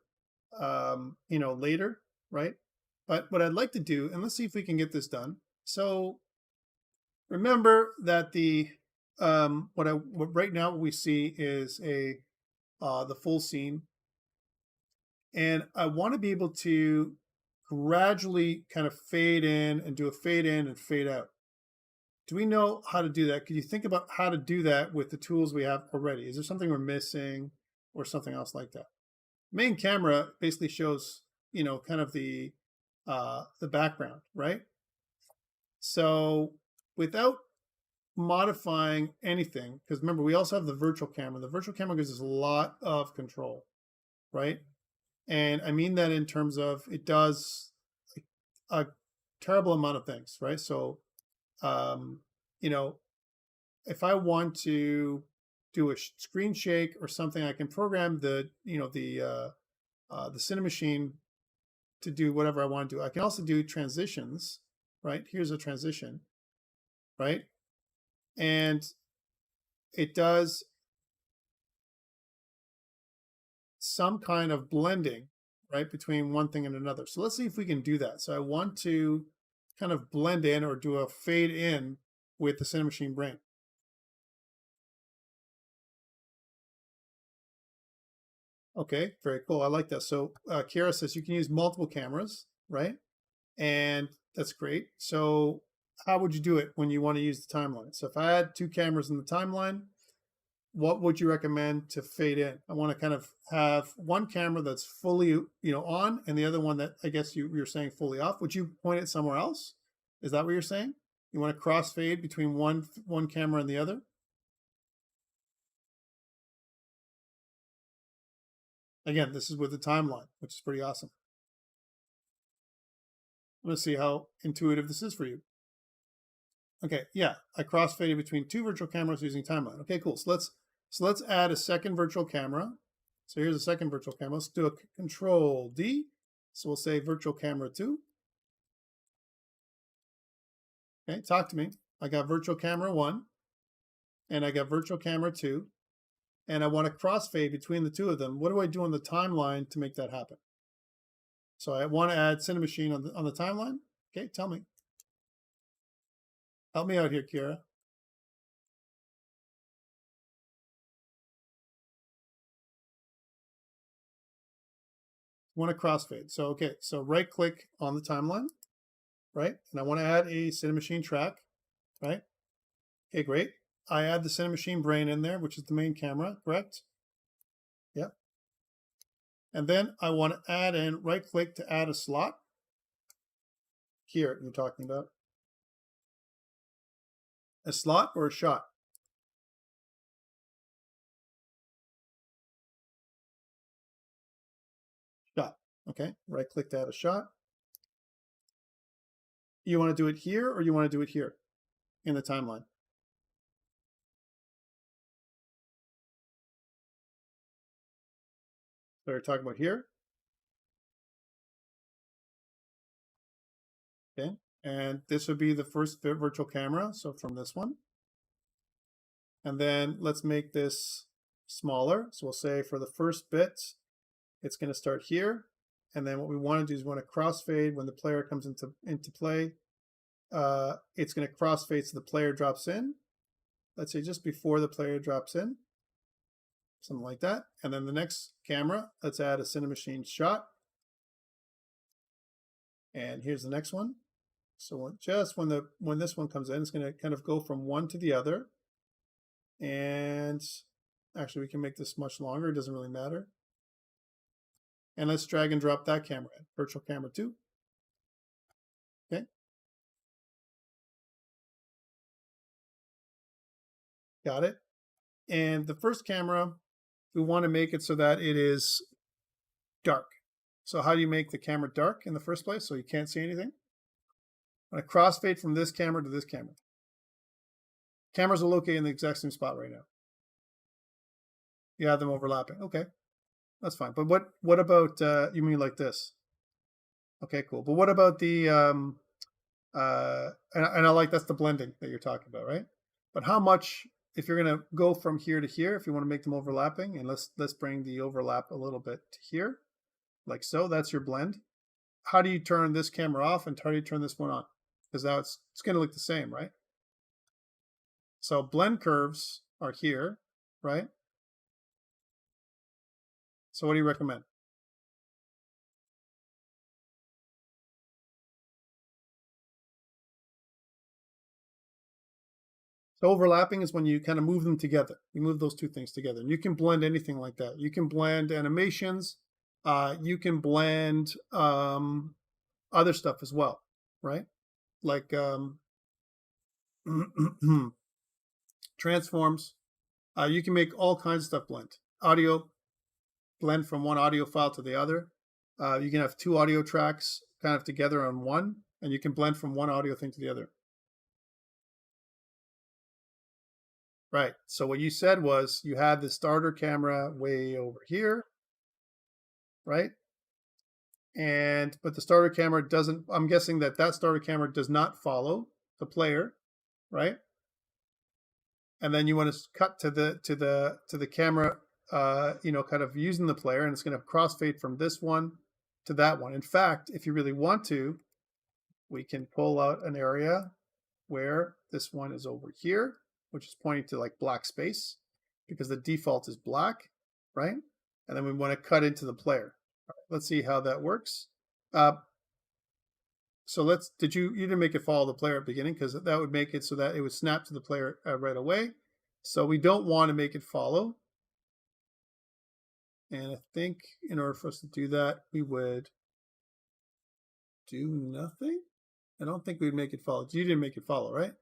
later, right? But what I'd like to do, and let's see if we can get this done. So remember that what right now what we see is the full scene, and I want to be able to gradually kind of fade in and do a fade in and fade out. Do we know how to do that? Could you think about how to do that with the tools we have already? Is there something we're missing or something else like that? Main camera basically shows, kind of the background, right? So without modifying anything, because remember, we also have the virtual camera. The virtual camera gives us a lot of control, right? And I mean that in terms of it does a terrible amount of things, right? So, um, you know, if I want to do a screen shake or something, I can program the Cinemachine to do whatever I want to do. I can also do transitions, right? Here's a transition, right? And it does some kind of blending, right, between one thing and another. So let's see if we can do that. So I want to kind of blend in or do a fade in with the Cinemachine brain. Okay, very cool. I like that. So Kira says you can use multiple cameras, right? And that's great. So how would you do it when you want to use the timeline? So if I had two cameras in the timeline, what would you recommend to fade in? I want to kind of have one camera that's fully, on, and the other one that I guess you're saying fully off. Would you point it somewhere else? Is that what you're saying? You want to crossfade between one camera and the other? Again, this is with the timeline, which is pretty awesome. Let's see how intuitive this is for you. Okay, yeah, I crossfaded between two virtual cameras using timeline. Okay, cool. So let's add a second virtual camera. So here's a second virtual camera. Let's do a Control D. So we'll say virtual camera 2. Okay, talk to me. I got virtual camera 1 and I got virtual camera 2, and I want to crossfade between the two of them. What do I do on the timeline to make that happen? So I want to add Cinemachine on the timeline. Okay, tell me. Help me out here, Kira. Want to crossfade. So okay, so right click on the timeline, right? And I want to add a Cinemachine track, right? Okay, great. I add the Cinemachine brain in there, which is the main camera, correct? Yep. And then I want to add in, right click to add a slot. Here, you're talking about a slot or a shot? Shot. Okay, right click to add a shot. You want to do it here or you want to do it here in the timeline? So we're talking about here. Okay, and this would be the first virtual camera. So from this one. And then let's make this smaller. So we'll say for the first bit, it's going to start here. And then what we want to do is we want to crossfade when the player comes into play. It's going to crossfade so the player drops in. Let's say just before the player drops in, something like that. And then the next camera, let's add a Cinemachine shot. And here's the next one. So just when this one comes in, it's going to kind of go from one to the other. And actually, we can make this much longer. It doesn't really matter. And let's drag and drop that camera in, virtual camera 2. Okay. Got it. And the first camera, we want to make it so that it is dark. So how do you make the camera dark in the first place so you can't see anything? I'm going to crossfade from this camera to this camera. Cameras are located in the exact same spot right now. You have them overlapping. Okay, that's fine. But what about, you mean like this? Okay, cool. But what about the and I like that's the blending that you're talking about, right? But how much if you're going to go from here to here, if you want to make them overlapping, and let's bring the overlap a little bit to here, like so. That's your blend. How do you turn this camera off and how do you turn this one on? Because now it's going to look the same, right? So blend curves are here, right? So what do you recommend? So overlapping is when you kind of move them together. You move those two things together. And you can blend anything like that. You can blend animations. You can blend other stuff as well, right? Like transforms. You can make all kinds of stuff blend. Audio, blend from one audio file to the other. You can have two audio tracks kind of together on one, and you can blend from one audio thing to the other. Right. So what you said was you had the starter camera way over here, right? And but the starter camera doesn't. I'm guessing that that starter camera does not follow the player, right? And then you want to cut to the camera, kind of using the player, and it's going to crossfade from this one to that one. In fact, if you really want to, we can pull out an area where this one is over here, which is pointing to like black space because the default is black, right? And then we want to cut into the player. Let's see how that works. So you didn't make it follow the player at the beginning because that would make it so that it would snap to the player right away. So we don't want to make it follow. And I think in order for us to do that, we would do nothing. I don't think we'd make it follow. You didn't make it follow, right?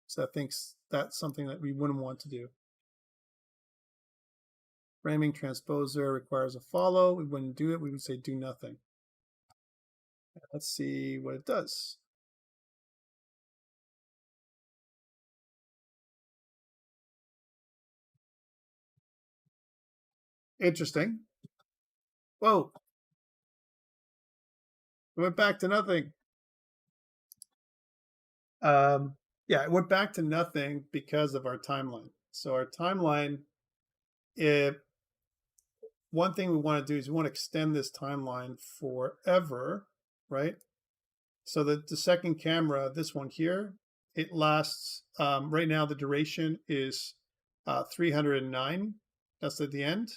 So I think that's something that we wouldn't want to do. Framing transposer requires a follow. We wouldn't do it. We would say do nothing. Let's see what it does. Interesting. Whoa. It went back to nothing. Yeah, it went back to nothing because of our timeline. So our timeline, if one thing we want to do is we want to extend this timeline forever, right? So that the second camera, this one here, it lasts, right now the duration is 309. That's at the end.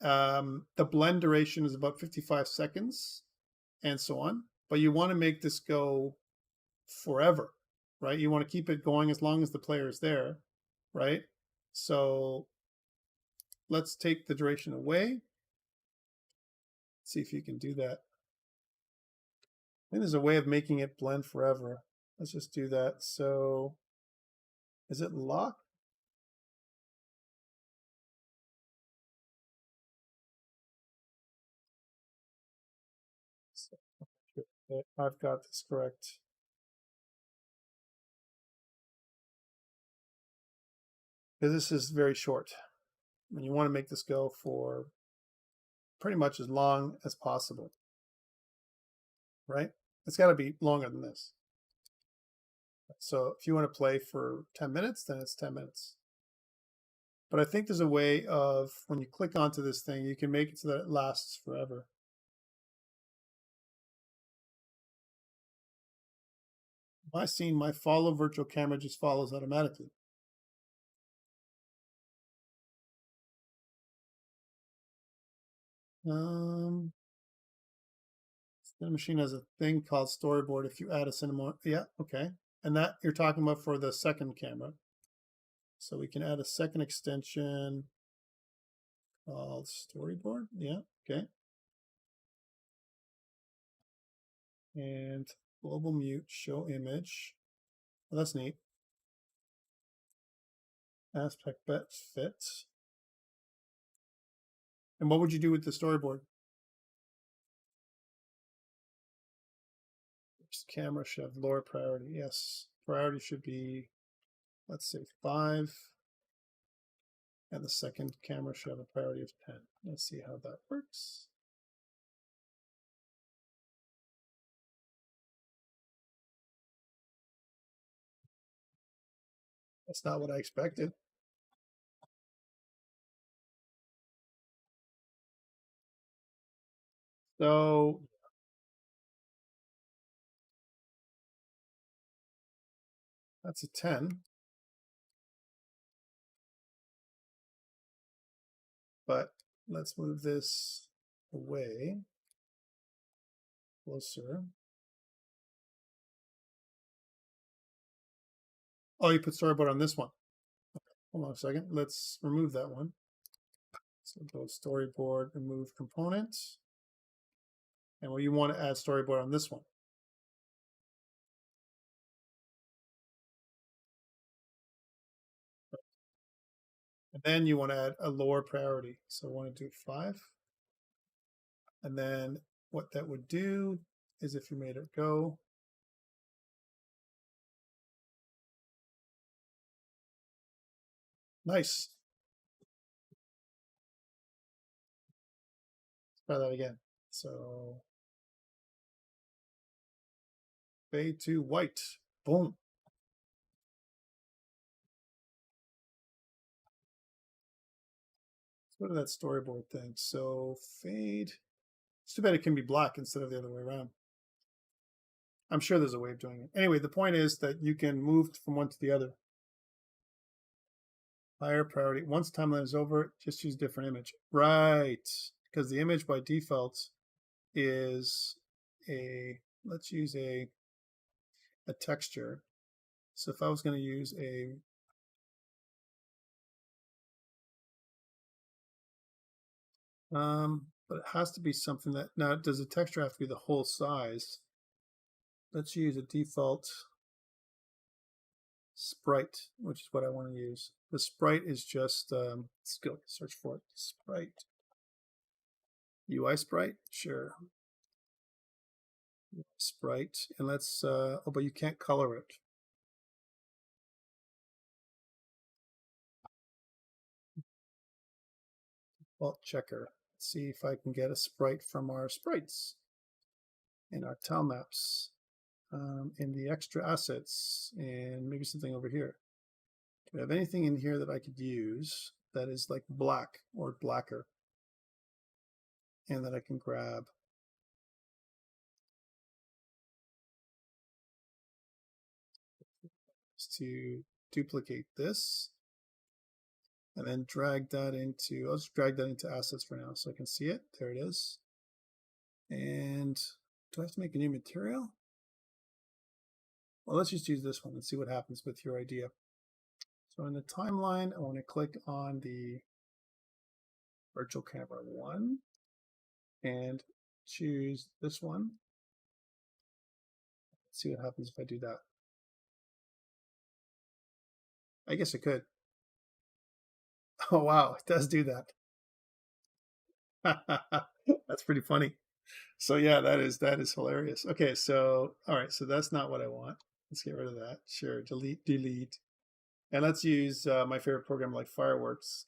The blend duration is about 55 seconds and so on. But you want to make this go forever, right? You want to keep it going as long as the player is there, right? So let's take the duration away. See if you can do that. I think there's a way of making it blend forever. Let's just do that. So is it locked? So, I've got this correct. Because this is very short. And you want to make this go for pretty much as long as possible, right? It's got to be longer than this. So if you want to play for 10 minutes, then it's 10 minutes. But I think there's a way of, when you click onto this thing, you can make it so that it lasts forever. My scene, my follow virtual camera just follows automatically. Cinemachine has a thing called storyboard. If you add a cinema, yeah, okay. And that you're talking about for the second camera. So we can add a second extension called storyboard. Yeah, okay. And global mute, show image. Well, that's neat. Aspect bet fit. And what would you do with the storyboard? First camera should have lower priority. Yes, priority should be, let's say 5. And the second camera should have a priority of 10. Let's see how that works. That's not what I expected. So that's a 10. But let's move this away, closer. Oh, you put storyboard on this one. Hold on a second. Let's remove that one. So go storyboard, remove components. And well, you want to add storyboard on this one. And then you want to add a lower priority. So I want to do 5. And then what that would do is if you made it go, nice. Let's try that again. So fade to white. Boom. Let's go to that storyboard thing. So fade. It's too bad it can be black instead of the other way around. I'm sure there's a way of doing it. Anyway, the point is that you can move from one to the other. Higher priority. Once timeline is over, just use different image. Right. Because the image by default is let's use a texture. So if I was going to use but it has to be something that, now does the texture have to be the whole size? Let's use a default sprite, which is what I want to use. The sprite is just, let's go search for it. Sprite. UI sprite? Sure. Sprite. And let's, oh, but you can't color it. Default checker. Let's see if I can get a sprite from our sprites in our tile maps, in the extra assets, and maybe something over here. Do I have anything in here that I could use that is like black or blacker and that I can grab? To duplicate this and then drag that into, I'll just drag that into assets for now so I can see it. There it is. And do I have to make a new material? Well, let's just use this one and see what happens with your idea. So in the timeline, I want to click on the virtual camera 1 and choose this one. Let's see what happens if I do that. I guess it could. Oh, wow, it does do that. That's pretty funny. So yeah, that is hilarious. Okay, so all right, so that's not what I want. Let's get rid of that. Sure, delete. And let's use my favorite program like Fireworks.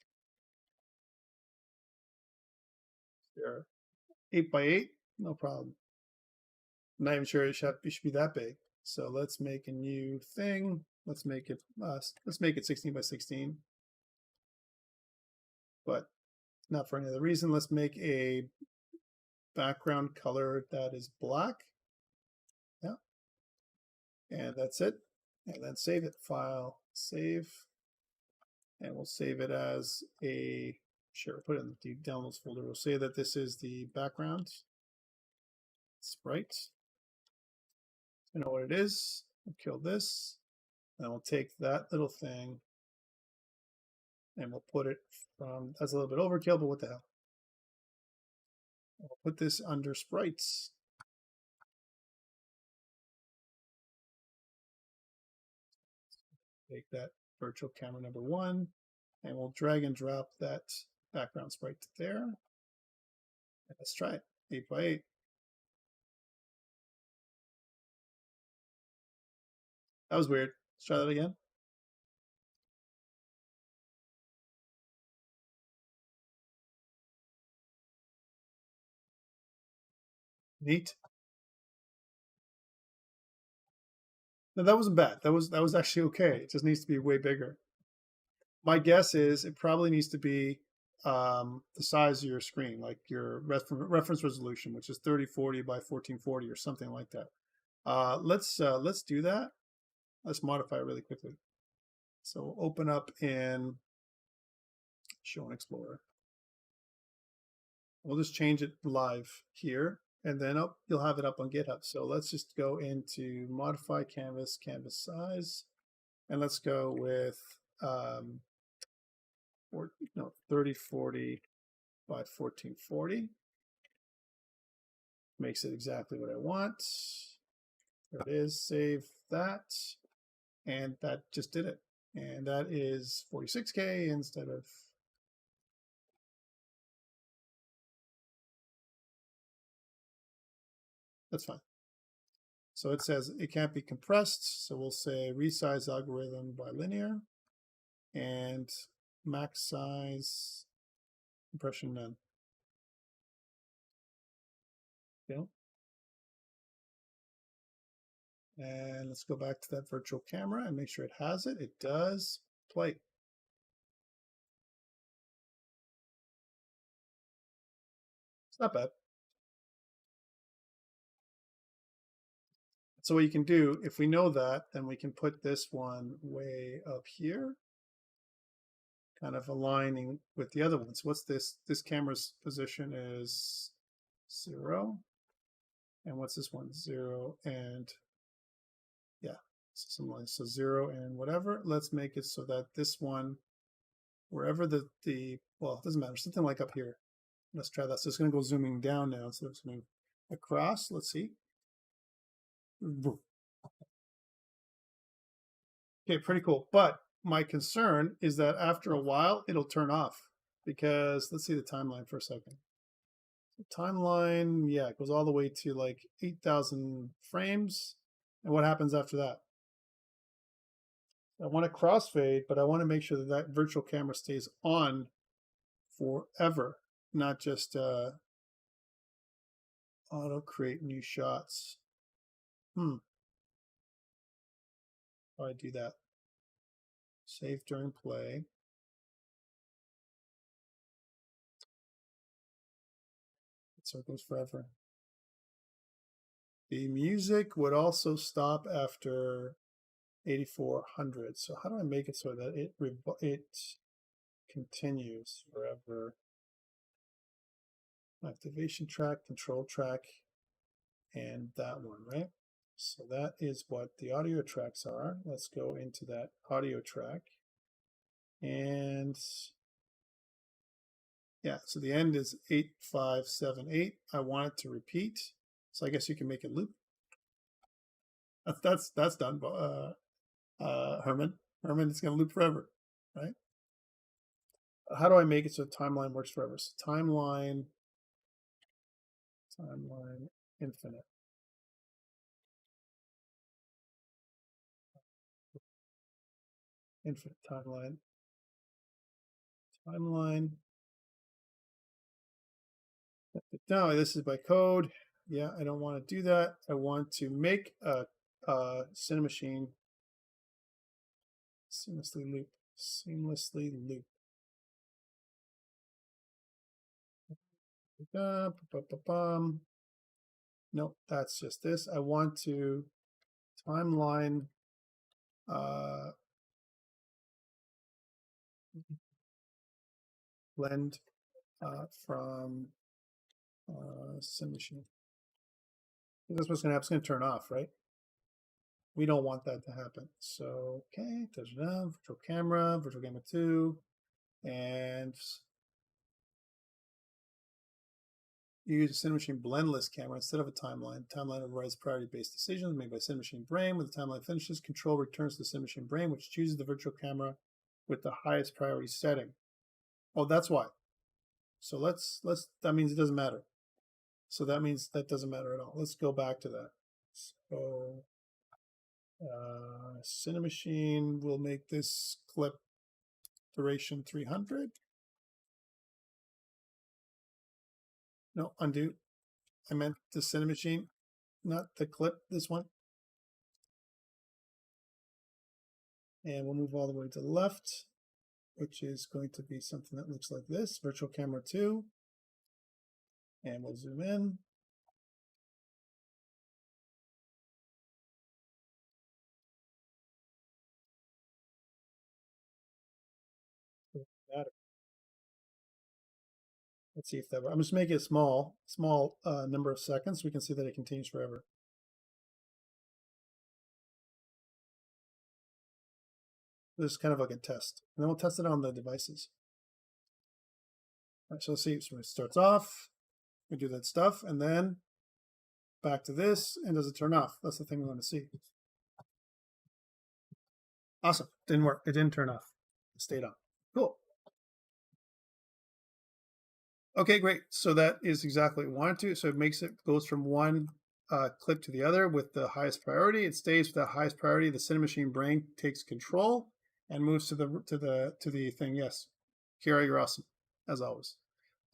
Sure. 8x8, no problem. I'm not even sure it should be that big. So let's make a new thing. Let's make it 16 by 16. But not for any other reason. Let's make a background color that is black. Yeah. And that's it. And then save it. File, save. And we'll save it as a, sure, put it in the downloads folder. We'll say that this is the background sprite. I know what it is. We'll kill this. And we'll take that little thing and we'll put it from, that's a little bit overkill, but what the hell. We'll put this under sprites. Take that virtual camera number 1 and we'll drag and drop that background sprite to there. And let's try it. 8x8. That was weird. Let's try that again. Neat. No, that wasn't bad. That was actually okay. It just needs to be way bigger. My guess is it probably needs to be the size of your screen, like your reference resolution, which is 3040 by 1440 or something like that. Let's do that. Let's modify it really quickly. So we'll open up in Show and Explorer. We'll just change it live here, and then you'll have it up on GitHub. So let's just go into Modify Canvas, Canvas Size, and let's go with 3040 by 1440. Makes it exactly what I want. There it is. Save that, and that just did it. And that is 46K instead of. That's fine. So it says it can't be compressed. So we'll say resize algorithm by linear and max size compression none. Okay. And let's go back to that virtual camera and make sure it has it. It does. Play. It's not bad. So what you can do, if we know that, then we can put this one way up here, kind of aligning with the other ones. What's this? This camera's position is 0. And what's this one? 0 and yeah, something like so 0 and whatever. Let's make it so that this one, wherever well, it doesn't matter, something like up here. Let's try that. So it's going to go zooming down now instead of zooming across. Let's see. Okay, pretty cool. But my concern is that after a while, it'll turn off because let's see the timeline for a second. So timeline, yeah, it goes all the way to like 8,000 frames. And what happens after that? I want to crossfade, but I want to make sure that that virtual camera stays on forever, not just auto create new shots. How do I do that? Save during play. So it goes forever. The music would also stop after 8400. So how do I make it so that it continues forever? Activation track, control track, and that one, right? So that is what the audio tracks are. Let's go into that audio track. And yeah, so the end is 8578. I want it to repeat. So I guess you can make it loop. That's done, Herman. Herman, it's going to loop forever, right? How do I make it so timeline works forever? So timeline infinite. Infinite timeline. No, this is by code. Yeah, I don't want to do that. I want to make a Cinemachine seamlessly loop. Nope, that's just this. I want to timeline blend from Cinemachine. That's what's going to happen. It's going to turn off, right? We don't want that to happen. So, okay, virtual camera 2, and use a Cinemachine blendless camera instead of a timeline. Timeline overrides priority-based decisions made by Cinemachine brain. When the timeline finishes, control returns to the Cinemachine brain, which chooses the virtual camera with the highest priority setting. Oh, that's why. So that means it doesn't matter. So that means that doesn't matter at all. Let's go back to that. So Cinemachine will make this clip duration 300. No, undo. I meant the Cinemachine, not the clip, this one. And we'll move all the way to the left, which is going to be something that looks like this, Virtual Camera 2. And we'll zoom in. Let's see if that works. I'm just making it small number of seconds so we can see that it continues forever. This is kind of like a test. And then we'll test it on the devices. All right, so let's see. So it starts off, we do that stuff, and then back to this, and does it turn off? That's the thing we want to see. Awesome. Didn't work. It didn't turn off. It stayed on. Cool. Okay, great. So that is exactly what we wanted to. So it makes it goes from one clip to the other with the highest priority. It stays with the highest priority. The Cinemachine brain takes control and moves to the thing. Yes, Kira, you're awesome as always.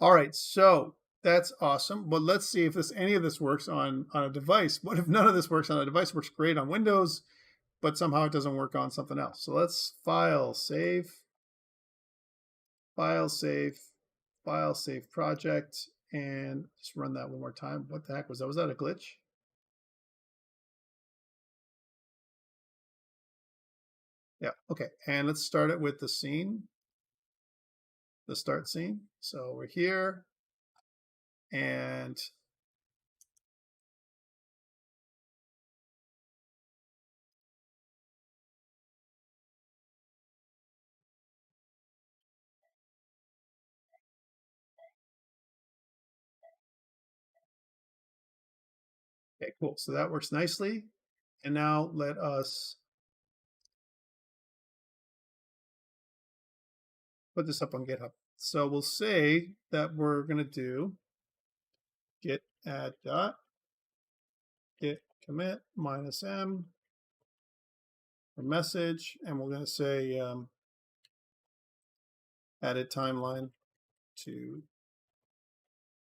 All right, so that's awesome. But let's see if any of this works on a device. What if none of this works on a device? Works great on Windows, but somehow it doesn't work on something else. So let's file save project, and just run that one more time. What the heck was that? Was that a glitch? Yeah, okay. And let's start it with the scene, the start scene. So we're here, and okay, cool. So that works nicely. And now let us put this up on GitHub. So we'll say that we're going to do git add dot git commit -m for message, and we're going to say added timeline to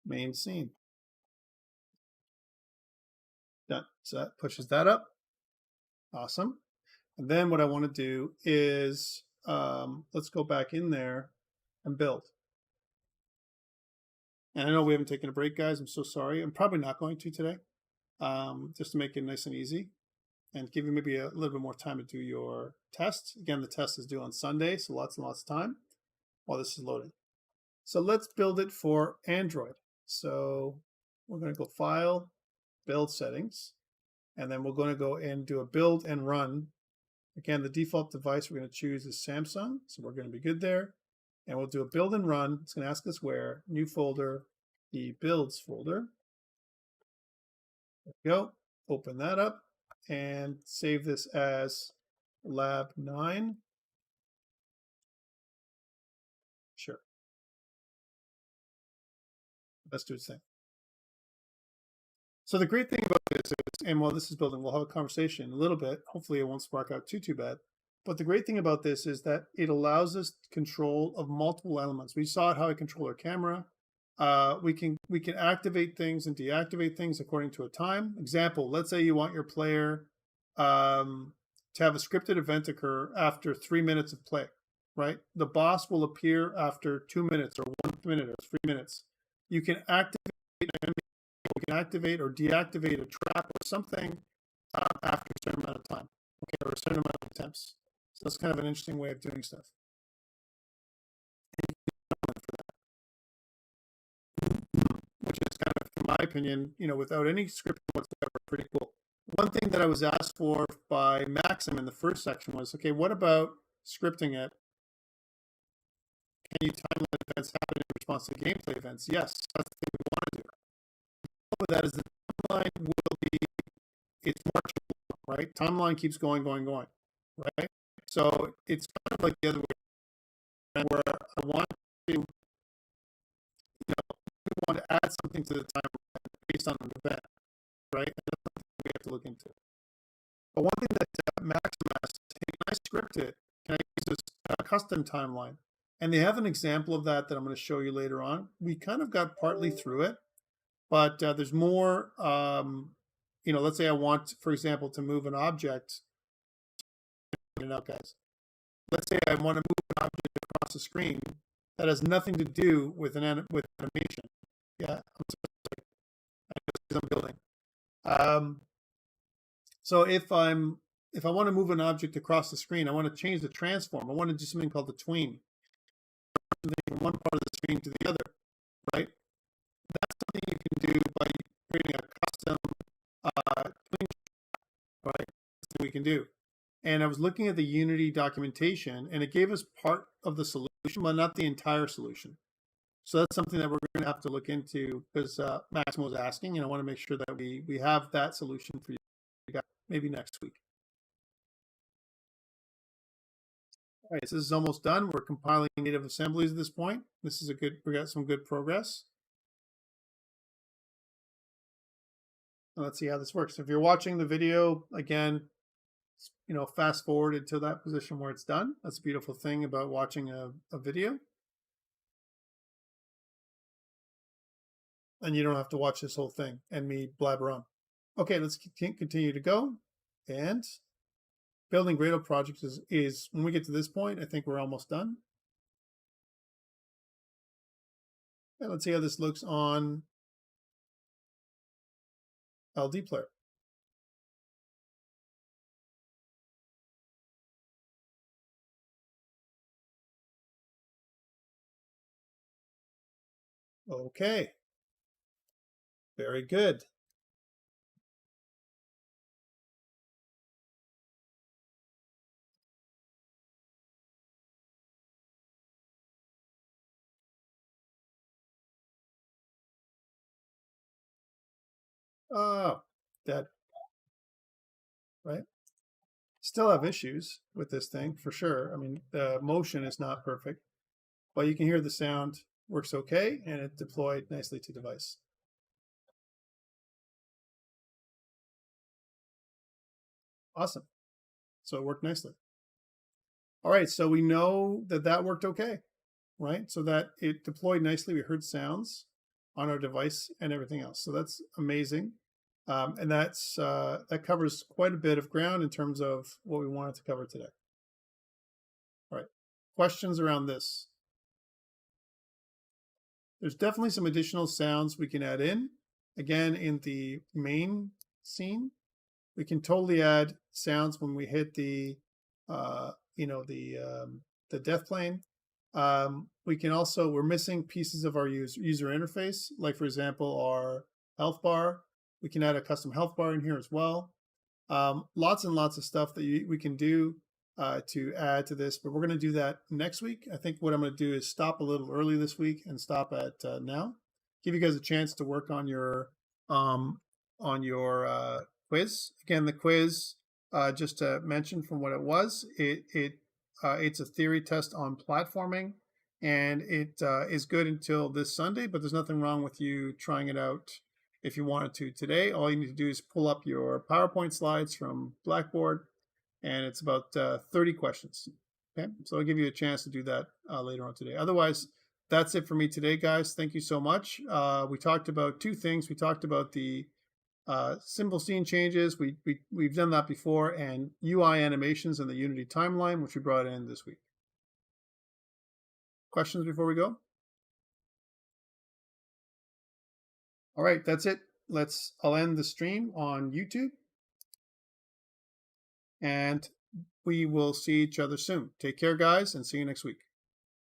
main scene. Done. So that pushes that up. Awesome. And then what I want to do is let's go back in there and build. And I know we haven't taken a break, guys. I'm so sorry. I'm probably not going to today, just to make it nice and easy and give you maybe a little bit more time to do your test. Again, the test is due on Sunday, so lots and lots of time while this is loading. So let's build it for Android. So we're going to go File, Build Settings, and then we're going to go and do a build and run. Again, the default device we're going to choose is Samsung, so we're going to be good there. And we'll do a build and run. It's going to ask us where, new folder, the builds folder. There we go. Open that up and save this as lab 9. Sure. Let's do its thing. So the great thing about this is, and while this is building, we'll have a conversation in a little bit. Hopefully it won't spark out too bad. But the great thing about this is that it allows us control of multiple elements. We saw how I control our camera. We can activate things and deactivate things according to a time. Example, let's say you want your player to have a scripted event occur after 3 minutes of play, right? The boss will appear after 2 minutes or 1 minute or 3 minutes. You can activate or deactivate a trap or something after a certain amount of time, okay, or a certain amount of attempts. So that's kind of an interesting way of doing stuff. Which is kind of, in my opinion, without any script whatsoever, pretty cool. One thing that I was asked for by Maxim in the first section was, okay, what about scripting it? Can you timeline events happen in response to gameplay events? Yes, that's the thing we want to do. But that is the timeline will be, it's marching, right? Timeline keeps going, right? So it's kind of like the other way, where I want to, we want to add something to the timeline based on an event, right? And that's something we have to look into. But one thing that Maxim asked, hey, can I script it? Can I use this custom timeline? And they have an example of that I'm going to show you later on. We kind of got partly through it, but there's more. Let's say I want, for example, to move an object. Now, guys, let's say I want to move an object across the screen that has nothing to do with with animation. Yeah, I'm building. So if I want to move an object across the screen, I want to change the transform. I want to do something called the tween, from one part of the screen to the other, right? That's something you can do by creating a custom tween, right? That's what we can do. And I was looking at the Unity documentation, and it gave us part of the solution, but not the entire solution. So that's something that we're going to have to look into, because Maximo was asking, and I want to make sure that we have that solution for you guys maybe next week. All right, so this is almost done. We're compiling native assemblies at this point. This is we got some good progress. Now let's see how this works. If you're watching the video, again, fast forward until that position where it's done. That's a beautiful thing about watching a video. And you don't have to watch this whole thing and me blabber on. Okay, let's continue to go. And building Gradle projects is when we get to this point, I think we're almost done. And let's see how this looks on LD Player. Okay, very good. Oh, that, right? Still have issues with this thing for sure. I mean, the motion is not perfect, but you can hear the sound works okay, and it deployed nicely to device. Awesome. So it worked nicely. All right, so we know that that worked okay, right? So that it deployed nicely. We heard sounds on our device and everything else. So that's amazing. And that covers quite a bit of ground in terms of what we wanted to cover today. All right, questions around this? There's definitely some additional sounds we can add in. Again, in the main scene, we can totally add sounds when we hit the death plane. We can also, we're missing pieces of our user interface, like for example, our health bar. We can add a custom health bar in here as well. Lots and lots of stuff that we can do to add to this, but we're going to do that next week. I think what I'm going to do is stop a little early this week and stop at now. Give you guys a chance to work on your quiz. Again, the quiz, just to mention from what it was, it's a theory test on platforming, and it is good until this Sunday, but there's nothing wrong with you trying it out if you wanted to today. All you need to do is pull up your PowerPoint slides from Blackboard, and it's about 30 questions. Okay, so I'll give you a chance to do that later on today. Otherwise, that's it for me today, guys. Thank you so much. We talked about two things. We talked about the simple scene changes. We've done that before, and UI animations in the Unity timeline, which we brought in this week. Questions before we go? All right, that's it. I'll end the stream on YouTube, and we will see each other soon. Take care, guys, and see you next week.